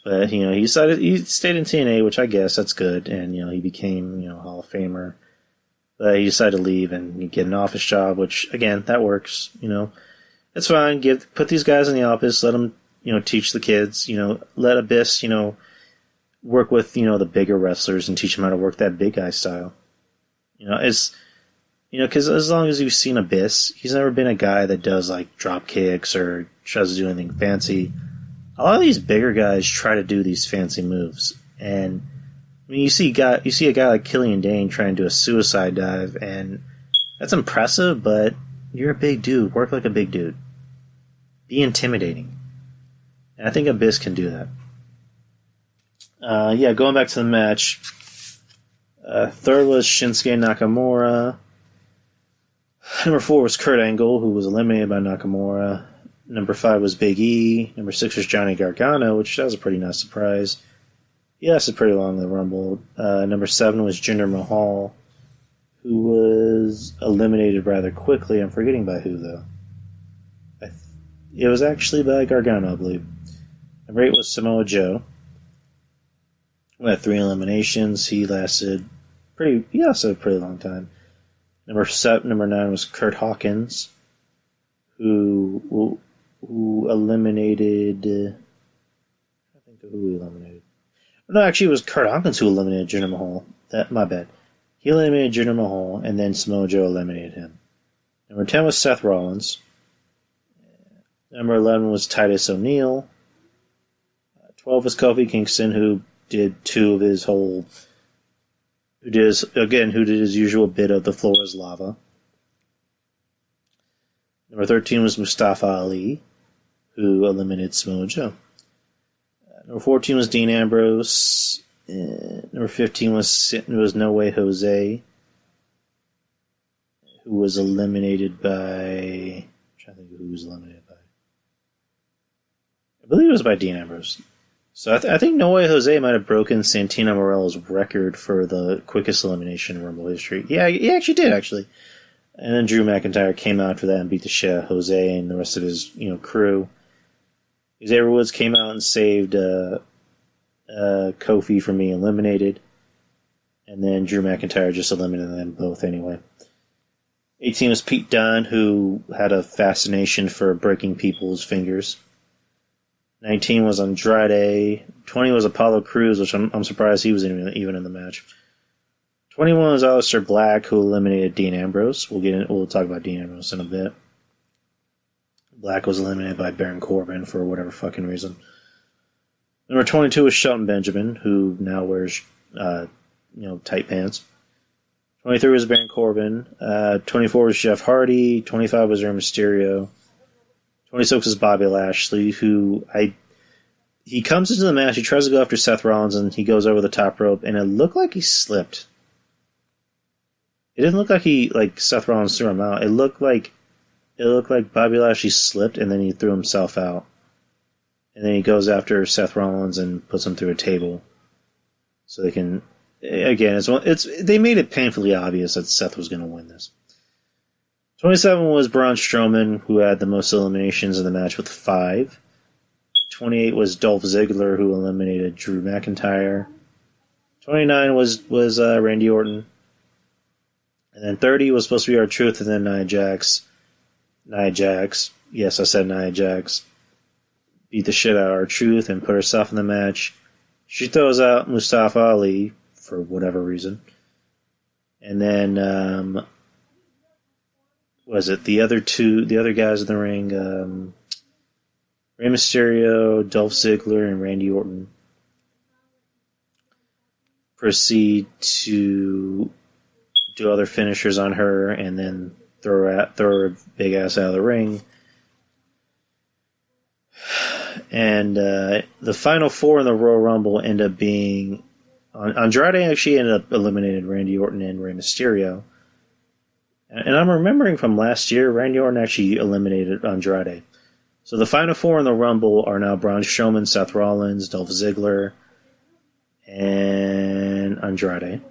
But, he stayed in TNA, which I guess that's good, and, he became, Hall of Famer. But he decided to leave and get an office job, which, again, that works, It's fine. Put these guys in the office, let them, teach the kids, let Abyss, work with, the bigger wrestlers and teach them how to work that big guy style. Because as long as you've seen Abyss, he's never been a guy that does, like, drop kicks or tries to do anything fancy. A lot of these bigger guys try to do these fancy moves. And, you see a guy like Killian Dane trying to do a suicide dive, and that's impressive, but you're a big dude. Work like a big dude. Be intimidating. And I think Abyss can do that. Going back to the match. Third was Shinsuke Nakamura. Number 4 was Kurt Angle, who was eliminated by Nakamura. Number 5 was Big E. Number 6 was Johnny Gargano, which that was a pretty nice surprise. He lasted pretty long in the Rumble. Number 7 was Jinder Mahal, who was eliminated rather quickly. I'm forgetting by who, though. It was actually by Gargano, I believe. Number 8 was Samoa Joe. We had 3 eliminations. He lasted a pretty long time. Number 9 was Kurt Hawkins, who eliminated. I think of who he eliminated. No, actually, it was Kurt Hawkins who eliminated Jinder Mahal. My bad. He eliminated Jinder Mahal, and then Samoa Joe eliminated him. Number 10 was Seth Rollins. Number 11 was Titus O'Neil. 12 was Kofi Kingston, who did who did his usual bit of the floor is lava. Number 13 was Mustafa Ali, who eliminated Samoa Joe. Number 14 was Dean Ambrose. Number 15 was No Way Jose, who was eliminated by. I'm trying to think of who was eliminated by. I believe it was by Dean Ambrose. So I think No Way Jose might have broken Santino Morella's record for the quickest elimination in Rumble history. Yeah, he actually did, actually. And then Drew McIntyre came out for that and beat the shit out of Jose and the rest of his crew. Xavier Woods came out and saved Kofi from being eliminated. And then Drew McIntyre just eliminated them both anyway. 18 was Pete Dunne, who had a fascination for breaking people's fingers. 19 was Andrade. 20 was Apollo Crews, which I'm surprised he was even in the match. 21 was Aleister Black, who eliminated Dean Ambrose. We'll talk about Dean Ambrose in a bit. Black was eliminated by Baron Corbin for whatever fucking reason. Number 22 was Shelton Benjamin, who now wears tight pants. 23 was Baron Corbin. 24 was Jeff Hardy. 25 was Rey Mysterio. 26 is Bobby Lashley, he comes into the match, he tries to go after Seth Rollins, and he goes over the top rope, and it looked like he slipped. It didn't look like Seth Rollins threw him out. It looked like Bobby Lashley slipped, and then he threw himself out. And then he goes after Seth Rollins and puts him through a table. So they can, again, they made it painfully obvious that Seth was going to win this. 27 was Braun Strowman, who had the most eliminations in the match with 5. 28 was Dolph Ziggler, who eliminated Drew McIntyre. 29 was Randy Orton. And then 30 was supposed to be R-Truth, and then Nia Jax. Yes, I said Nia Jax. Beat the shit out of R-Truth and put herself in the match. She throws out Mustafa Ali for whatever reason. And then, the other guys in the ring, Rey Mysterio, Dolph Ziggler, and Randy Orton proceed to do other finishers on her and then throw her big ass out of the ring. And the final four in the Royal Rumble end up being... Andrade actually ended up eliminating Randy Orton and Rey Mysterio. And I'm remembering from last year, Randy Orton actually eliminated Andrade. So the final four in the Rumble are now Braun Strowman, Seth Rollins, Dolph Ziggler, and Andrade.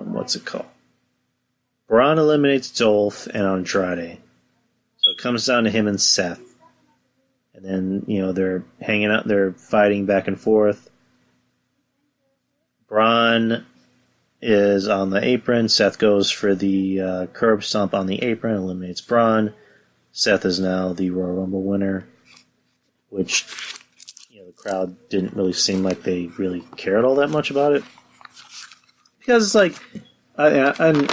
What's it called? Braun eliminates Dolph and Andrade. So it comes down to him and Seth. And then, they're hanging out, they're fighting back and forth. Braun is on the apron. Seth goes for the curb stomp on the apron, eliminates Braun. Seth is now the Royal Rumble winner, which the crowd didn't really seem like they really cared all that much about it, because it's like, and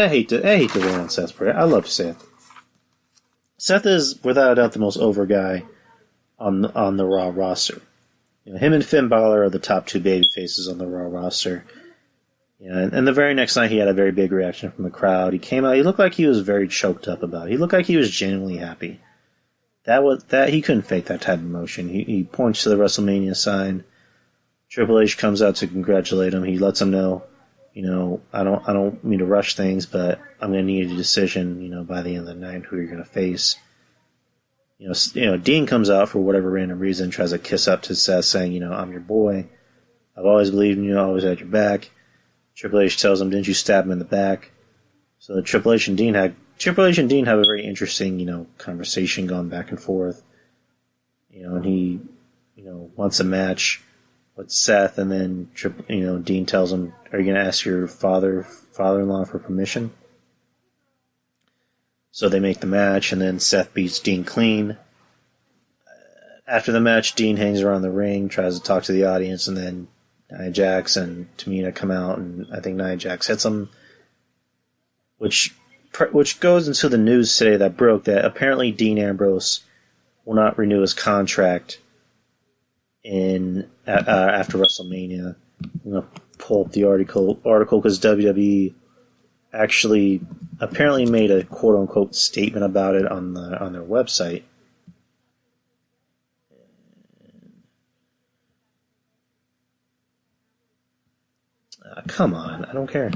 I hate to rain on Seth's parade. I love Seth. Seth is without a doubt the most over guy on the Raw roster. Him and Finn Balor are the top two baby faces on the Raw roster. And the very next night he had a very big reaction from the crowd. He came out, he looked like he was very choked up about it. He looked like he was genuinely happy. He couldn't fake that type of emotion. He points to the WrestleMania sign. Triple H comes out to congratulate him. He lets him know, I don't mean to rush things, but I'm going to need a decision, by the end of the night, who you're going to face. Dean comes out for whatever random reason, tries to kiss up to Seth, saying, I'm your boy. I've always believed in you, always had your back. Triple H tells him, didn't you stab him in the back? So Triple H and Dean have a very interesting, conversation going back and forth. And he, wants a match with Seth, and then Dean tells him, are you going to ask your father-in-law for permission? So they make the match, and then Seth beats Dean clean. After the match, Dean hangs around the ring, tries to talk to the audience, and then Nia Jax and Tamina come out, and I think Nia Jax hits him, which goes into the news today that broke that apparently Dean Ambrose will not renew his contract after WrestleMania. I'm going to pull up the article because WWE actually apparently made a quote-unquote statement about it on their website. Come on, I don't care.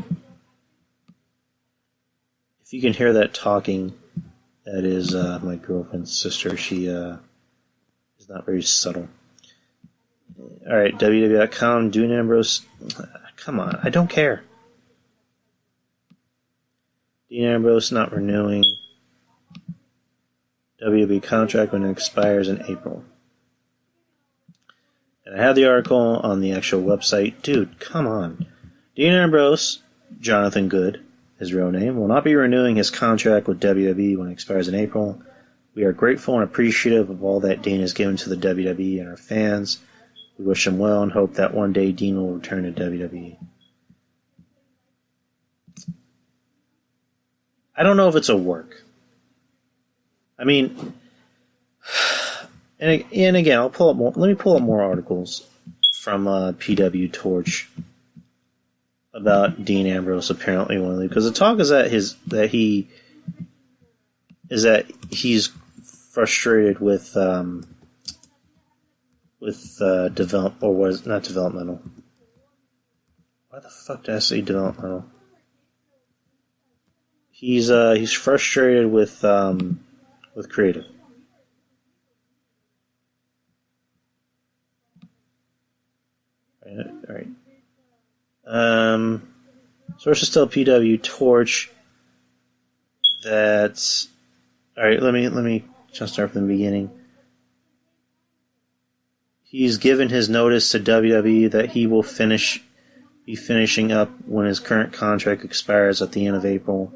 If you can hear that talking, that is my girlfriend's sister. She is not very subtle. Alright, WWE.com, Dean Ambrose. Come on, I don't care. Dean Ambrose not renewing WWE contract when it expires in April. And I have the article on the actual website. Dude, come on. Dean Ambrose, Jonathan Good, his real name, will not be renewing his contract with WWE when it expires in April. We are grateful and appreciative of all that Dean has given to the WWE and our fans. We wish him well and hope that one day Dean will return to WWE. I don't know if it's a work. I mean, and again, I'll pull up more. Let me pull up more articles from PW Torch about Dean Ambrose apparently wanting to leave, because the talk is that he's frustrated with not developmental. Why the fuck did I say developmental? He's frustrated with creative. All right. Sources tell PW Torch that. All right, let me just start from the beginning. He's given his notice to WWE that he will be finishing up when his current contract expires at the end of April,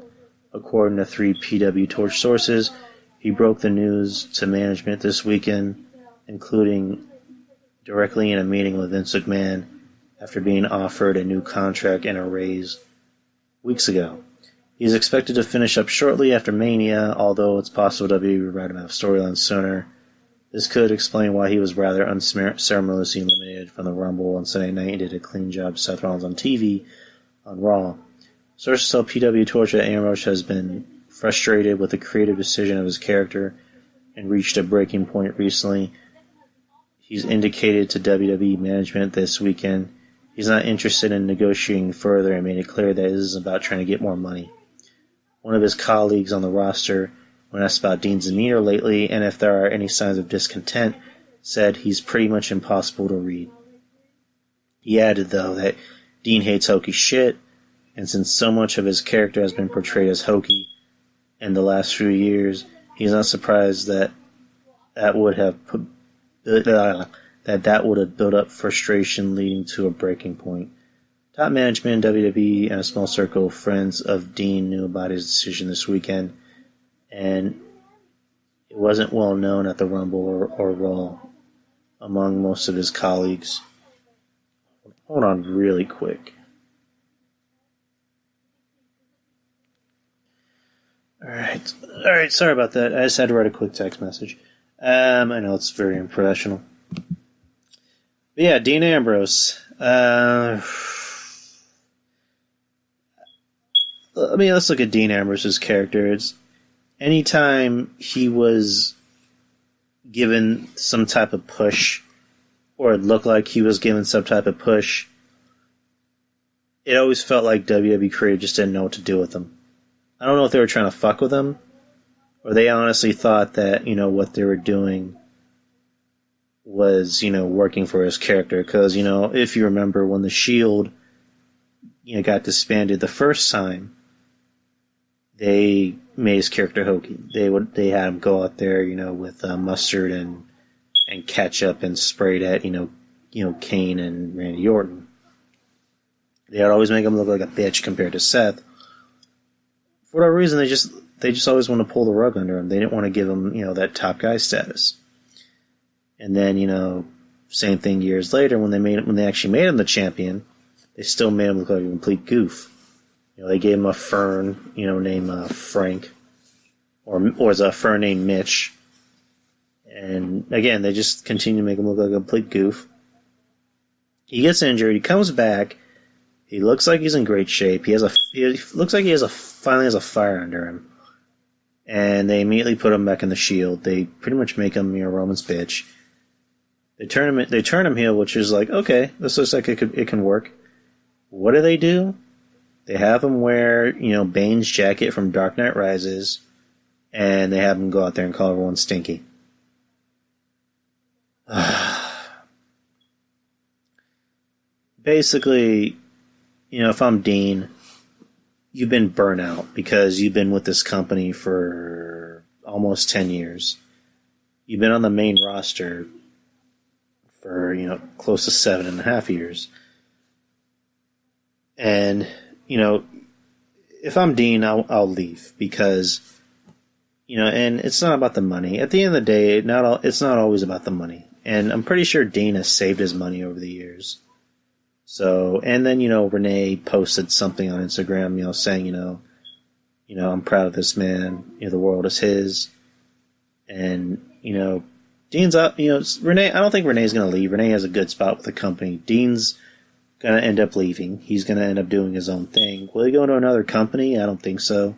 according to 3 PW Torch sources. He broke the news to management this weekend, including directly in a meeting with Vince McMahon after being offered a new contract and a raise weeks ago. He is expected to finish up shortly after Mania, although it's possible WWE would rather have storylines sooner. This could explain why he was rather unceremoniously eliminated from the Rumble on Sunday night and did a clean job Seth Rollins on TV on Raw. Sources tell PW Torch that Ambrose has been frustrated with the creative decision of his character and reached a breaking point recently. He's indicated to WWE management this weekend he's not interested in negotiating further and made it clear that this is about trying to get more money. One of his colleagues on the roster, when asked about Dean's demeanor lately and if there are any signs of discontent, said he's pretty much impossible to read. He added, though, that Dean hates hokey shit, and since so much of his character has been portrayed as hokey in the last few years, he's not surprised that that would have built up frustration, leading to a breaking point. Top management in WWE and a small circle of friends of Dean knew about his decision this weekend, and it wasn't well known at the Rumble or Raw among most of his colleagues. Hold on really quick. Alright, sorry about that. I just had to write a quick text message. I know it's very unprofessional. But yeah, Dean Ambrose. Let's look at Dean Ambrose's character. It's anytime he was given some type of push, or it looked like he was given some type of push, it always felt like WWE creative just didn't know what to do with him. I don't know if they were trying to fuck with him, or they honestly thought that, what they were doing was, working for his character. Because, if you remember when the Shield, got disbanded the first time, they made his character hokey. They had him go out there, with mustard and ketchup and sprayed at, Kane and Randy Orton. They would always make him look like a bitch compared to Seth. For whatever reason, they just always want to pull the rug under him. They didn't want to give him, that top guy status. And then, same thing years later when they actually made him the champion, they still made him look like a complete goof. They gave him a fern, named Frank, or was a fern named Mitch. And again, they just continue to make him look like a complete goof. He gets injured. He comes back. He looks like he's in great shape. He looks like he finally has a fire under him. And they immediately put him back in the Shield. They pretty much make him Roman's bitch. They turn him heel, which is like, okay, this looks like it can work. What do? They have him wear, Bane's jacket from Dark Knight Rises, and they have him go out there and call everyone stinky. Basically, if I'm Dean, you've been burnt out because you've been with this company for almost 10 years. You've been on the main roster for, close to 7.5 years. And, if I'm Dean, I'll leave because, and it's not about the money. At the end of the day, it's not always about the money. And I'm pretty sure Dean has saved his money over the years. So, and then, Renee posted something on Instagram, saying, I'm proud of this man. The world is his. And, Dean's up, Renee, I don't think Renee's going to leave. Renee has a good spot with the company. Dean's going to end up leaving. He's going to end up doing his own thing. Will he go to another company? I don't think so.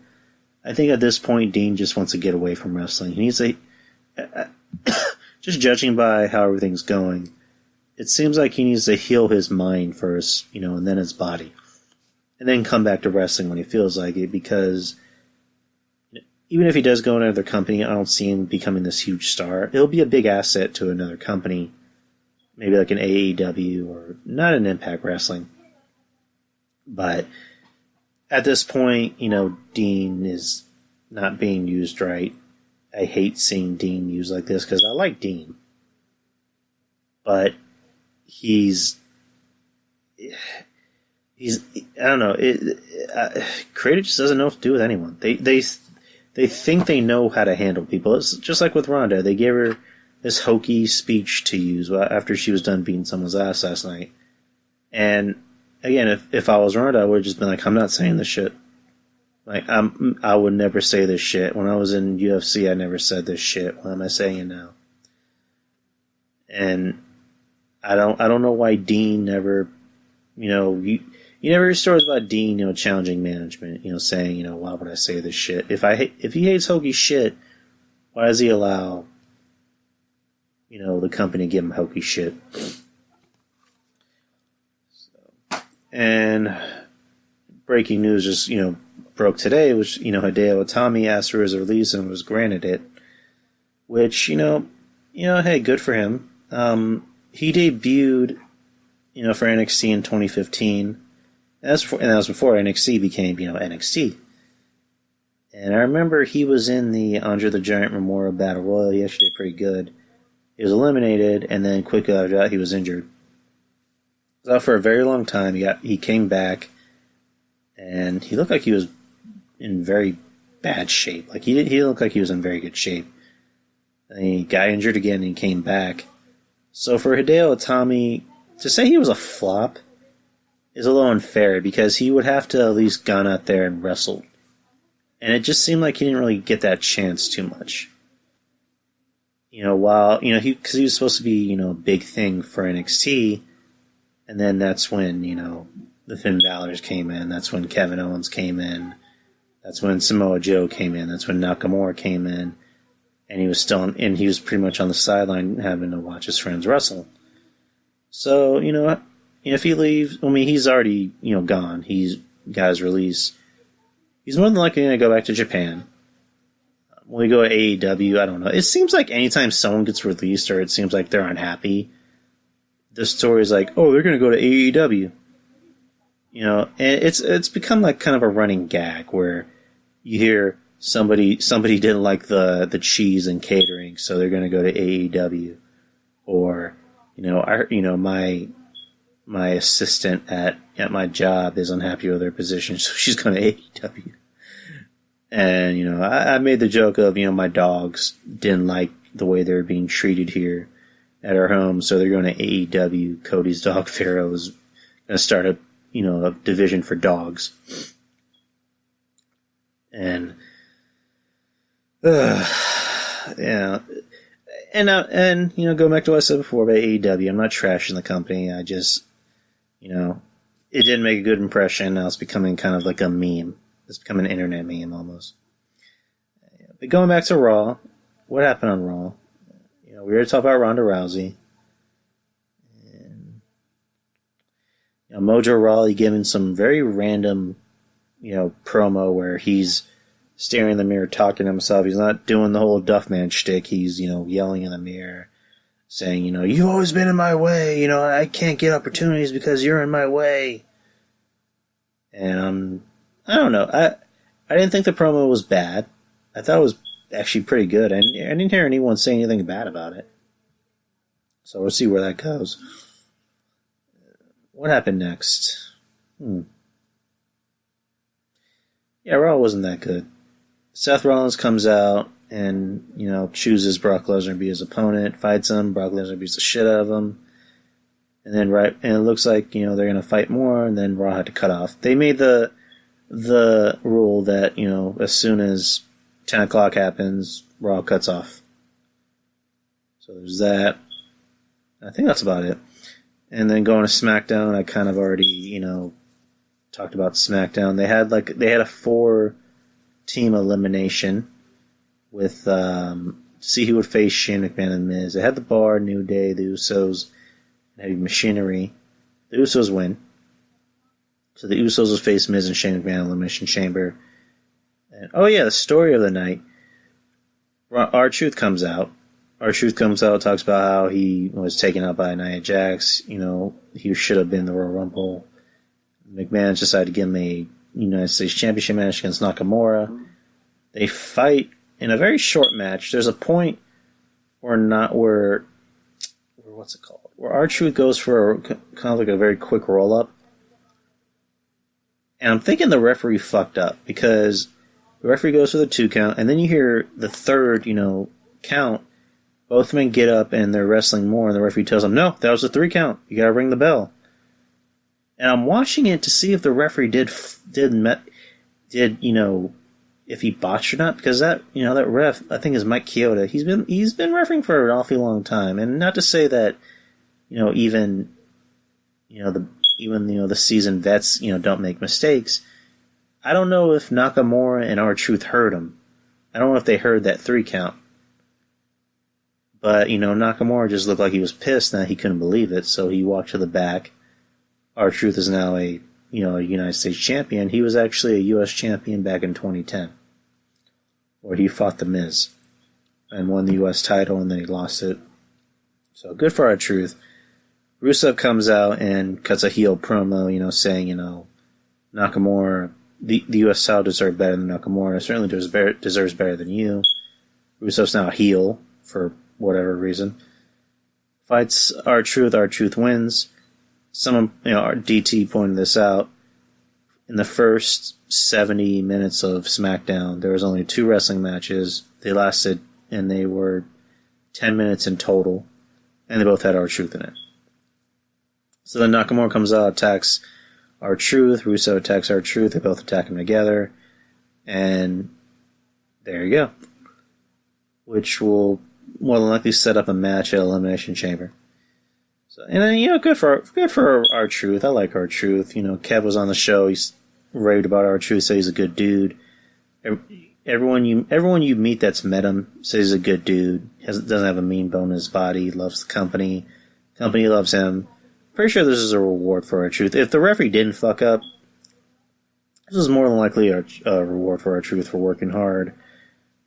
I think at this point, Dean just wants to get away from wrestling. He needs just judging by how everything's going, it seems like he needs to heal his mind first, and then his body. And then come back to wrestling when he feels like it, because even if he does go to another company, I don't see him becoming this huge star. It'll be a big asset to another company, maybe like an AEW or not an Impact Wrestling. But at this point, Dean is not being used right. I hate seeing Dean used like this because I like Dean. But he's I don't know. Creative just doesn't know what to do with anyone. They think they know how to handle people. It's just like with Ronda. They gave her this hokey speech to use after she was done beating someone's ass last night. And again, if I was Ronda, I would have just been like, I'm not saying this shit. Like, I would never say this shit. When I was in UFC, I never said this shit. Why am I saying it now? And I don't know why Dean never, you never hear stories about Dean, challenging management, saying, why would I say this shit? If he hates Hokie shit, why does he allow, the company to give him Hokie shit? And breaking news just, broke today, which, Hideo Itami asked for his release and was granted it. Which, hey, good for him. He debuted, for NXT in 2015. And that was before NXT became, NXT. And I remember he was in the Andre the Giant Memorial Battle Royal. He actually did pretty good. He was eliminated, and then quickly after that, he was injured. He was out for a very long time. He came back, and he looked like he was in very bad shape. Like, he didn't look like he was in very good shape. And he got injured again, and he came back. So for Hideo Itami, to say he was a flop is a little unfair, because he would have to at least gone out there and wrestled. And it just seemed like he didn't really get that chance too much. Because he was supposed to be, a big thing for NXT, and then that's when, the Finn Balor's came in, that's when Kevin Owens came in, that's when Samoa Joe came in, that's when Nakamura came in, and he was pretty much on the sideline having to watch his friends wrestle. So, if he leaves, he's already, gone. He's got his release. He's more than likely going to go back to Japan. When we go to AEW, I don't know. It seems like anytime someone gets released or it seems like they're unhappy, the story's like, oh, they're going to go to AEW. And it's become like kind of a running gag where you hear somebody didn't like the cheese and catering, so they're going to go to AEW. Or, my assistant at my job is unhappy with her position, so she's going to AEW. And, I made the joke of, my dogs didn't like the way they were being treated here at our home, so they're going to AEW. Cody's dog, Pharaoh, is going to start a division for dogs. And, yeah. And going back to what I said before about AEW, I'm not trashing the company. I just, it didn't make a good impression. Now it's becoming kind of like a meme. It's become an internet meme almost. But going back to Raw, what happened on Raw? We already talked about Ronda Rousey. And, Mojo Rawley giving some very random, promo where he's staring in the mirror talking to himself. He's not doing the whole Duffman shtick. He's, yelling in the mirror, saying, you've always been in my way. I can't get opportunities because you're in my way. And I don't know. I didn't think the promo was bad. I thought it was actually pretty good. I didn't hear anyone say anything bad about it. So we'll see where that goes. What happened next? Yeah, Raw wasn't that good. Seth Rollins comes out and, chooses Brock Lesnar to be his opponent, fights him. Brock Lesnar beats the shit out of him. And then and it looks like, they're going to fight more, and then Raw had to cut off. They made the rule that, as soon as 10 o'clock happens, Raw cuts off. So there's that. I think that's about it. And then going to SmackDown, I kind of already, talked about SmackDown. They had a 4-team elimination with see who would face Shane McMahon and Miz. They had the Bar, New Day, the Usos, and Heavy Machinery. The Usos win. So the Usos will face Miz and Shane McMahon in Elimination Chamber. And, the story of the night. R-Truth comes out. R-Truth comes out, talks about how he was taken out by Nia Jax. He should have been the Royal Rumble. McMahon decided to give him a United States Championship match against Nakamura. They fight in a very short match. There's a point where what's it called? Where R-Truth goes for kind of like a very quick roll-up. And I'm thinking the referee fucked up, because the referee goes for the 2 count, and then you hear the third, count. Both men get up and they're wrestling more, and the referee tells them, no, that was a 3 count. You gotta ring the bell. And I'm watching it to see if the referee did if he botched or not, because that ref, I think, is Mike Chioda. He's been refereeing for an awfully long time, and not to say that, even, the even the seasoned vets don't make mistakes. I don't know if Nakamura and R-Truth heard him. I don't know if they heard that 3 count. But Nakamura just looked like he was pissed and he couldn't believe it, so he walked to the back. R-Truth is now a United States champion. He was actually a U.S. champion back in 2010, where he fought The Miz and won the U.S. title, and then he lost it. So good for R-Truth. Rusev comes out and cuts a heel promo, saying, Nakamura, the U.S. title deserves better than Nakamura. It certainly deserves better than you. Rusev's now a heel for whatever reason. Fights R-Truth. R-Truth wins. Someone, DT pointed this out. In the first 70 minutes of SmackDown, there was only 2 wrestling matches. They lasted, and they were 10 minutes in total, and they both had R-Truth in it. So then Nakamura comes out, attacks R-Truth. Rusev attacks R-Truth. They both attack him together, and there you go. Which will more than likely set up a match at Elimination Chamber. So, and then, good for R-Truth. I like R-Truth. Kev was on the show. He's raved about R-Truth. Said he's a good dude. Everyone you meet that's met him says he's a good dude. Doesn't have a mean bone in his body. Loves the company. Company loves him. Pretty sure this is a reward for R-Truth. If the referee didn't fuck up, this is more than likely a reward for R-Truth for working hard,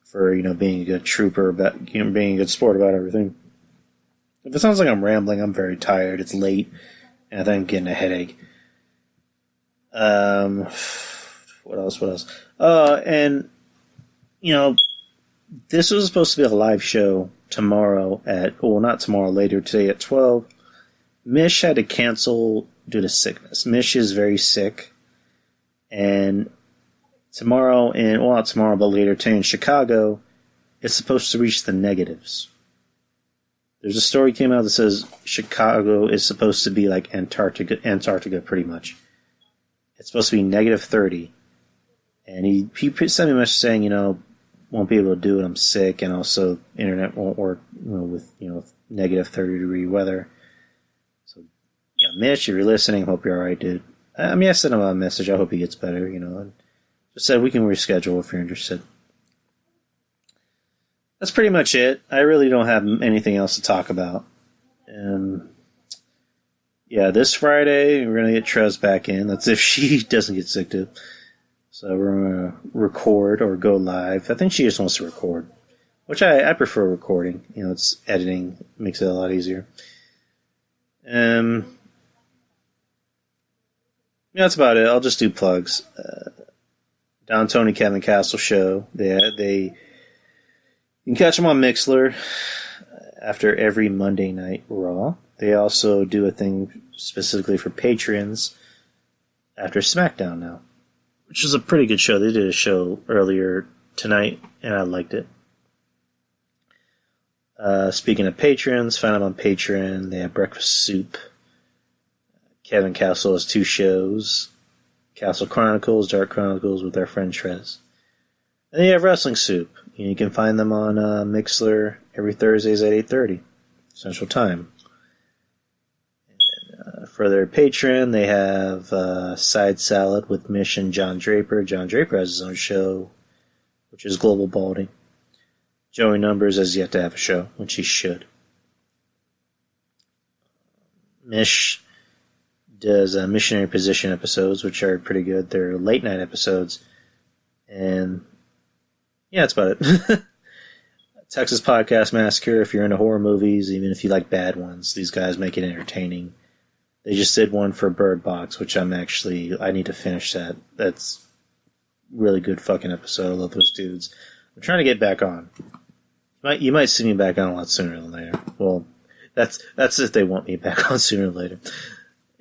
for being a good trooper, being a good sport about everything. If it sounds like I'm rambling, I'm very tired. It's late, and I think I'm getting a headache. What else? And this was supposed to be a live show tomorrow not tomorrow, later today at 12. Mish had to cancel due to sickness. Mish is very sick, and tomorrow, not tomorrow, but later today in Chicago, it's supposed to reach the negatives. There's a story came out that says Chicago is supposed to be like Antarctica pretty much. It's supposed to be negative 30. And he sent me a message saying, won't be able to do it, I'm sick, and also internet won't work with negative 30-degree weather. So, Mitch, if you're listening, hope you're alright, dude. I sent him a message, I hope he gets better, and just said we can reschedule if you're interested. That's pretty much it. I really don't have anything else to talk about. This Friday, we're going to get Trez back in. That's if she doesn't get sick, too. So we're going to record or go live. I think she just wants to record, which I prefer recording. It's editing. Makes it a lot easier. That's about it. I'll just do plugs. Don Tony Kevin Castle show. They you can catch them on Mixlr after every Monday Night Raw. They also do a thing specifically for patrons after SmackDown now, which is a pretty good show. They did a show earlier tonight, and I liked it. Speaking of patrons, find them on Patreon. They have Breakfast Soup. Kevin Castle has 2 shows. Castle Chronicles, Dark Chronicles with our friend Trez. And they have Wrestling Soup. You can find them on Mixlr every Thursdays at 8:30 Central Time. And for their Patreon, they have Side Salad with Mish and John Draper. John Draper has his own show, which is Global Balding. Joey Numbers has yet to have a show, which he should. Mish does Missionary Position episodes, which are pretty good. They're late night episodes. And that's about it. Texas Podcast Massacre, if you're into horror movies, even if you like bad ones, these guys make it entertaining. They just did one for Bird Box, which I need to finish that. That's really good fucking episode. I love those dudes. I'm trying to get back on. You might see me back on a lot sooner than later. Well, that's if they want me back on sooner than later.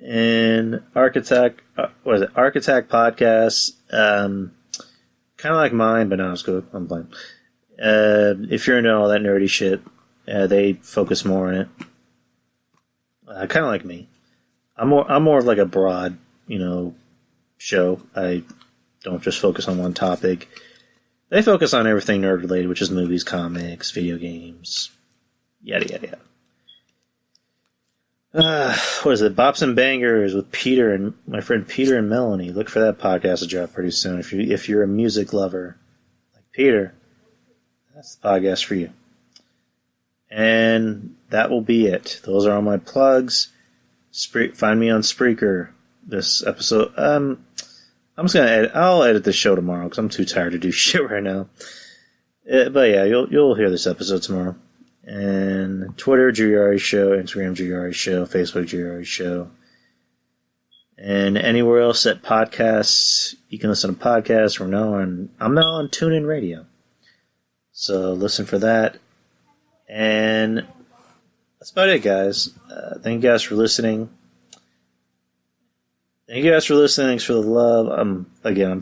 And Architect Podcast, kind of like mine, but not as good. I'm playing. If you're into all that nerdy shit, they focus more on it. Kind of like me. I'm more of like a broad, show. I don't just focus on one topic. They focus on everything nerd related, which is movies, comics, video games, yada yada yada. What is it? Bops and Bangers with Peter and my friend Peter and Melanie. Look for that podcast to drop pretty soon. If you're a music lover like Peter, that's the podcast for you. And that will be it. Those are all my plugs. Find me on Spreaker. This episode, I'm just gonna edit. I'll edit the show tomorrow because I'm too tired to do shit right now. But yeah, you'll hear this episode tomorrow. And Twitter, Drew Show, Instagram, Drew Show, Facebook, Drew Show. And anywhere else that podcasts, you can listen to podcasts from now on. I'm now on TuneIn Radio. So listen for that. And that's about it, guys. Thank you guys for listening. Thank you guys for listening. Thanks for the love. I'm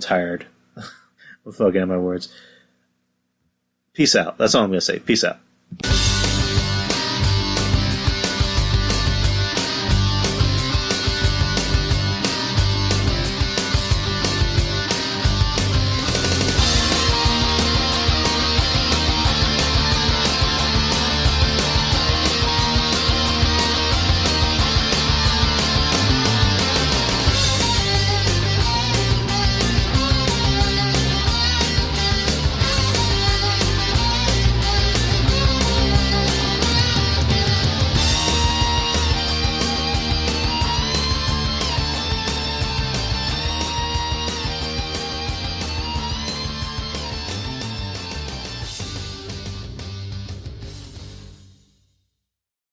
tired. I'm fucking at my words. Peace out. That's all I'm going to say. Peace out.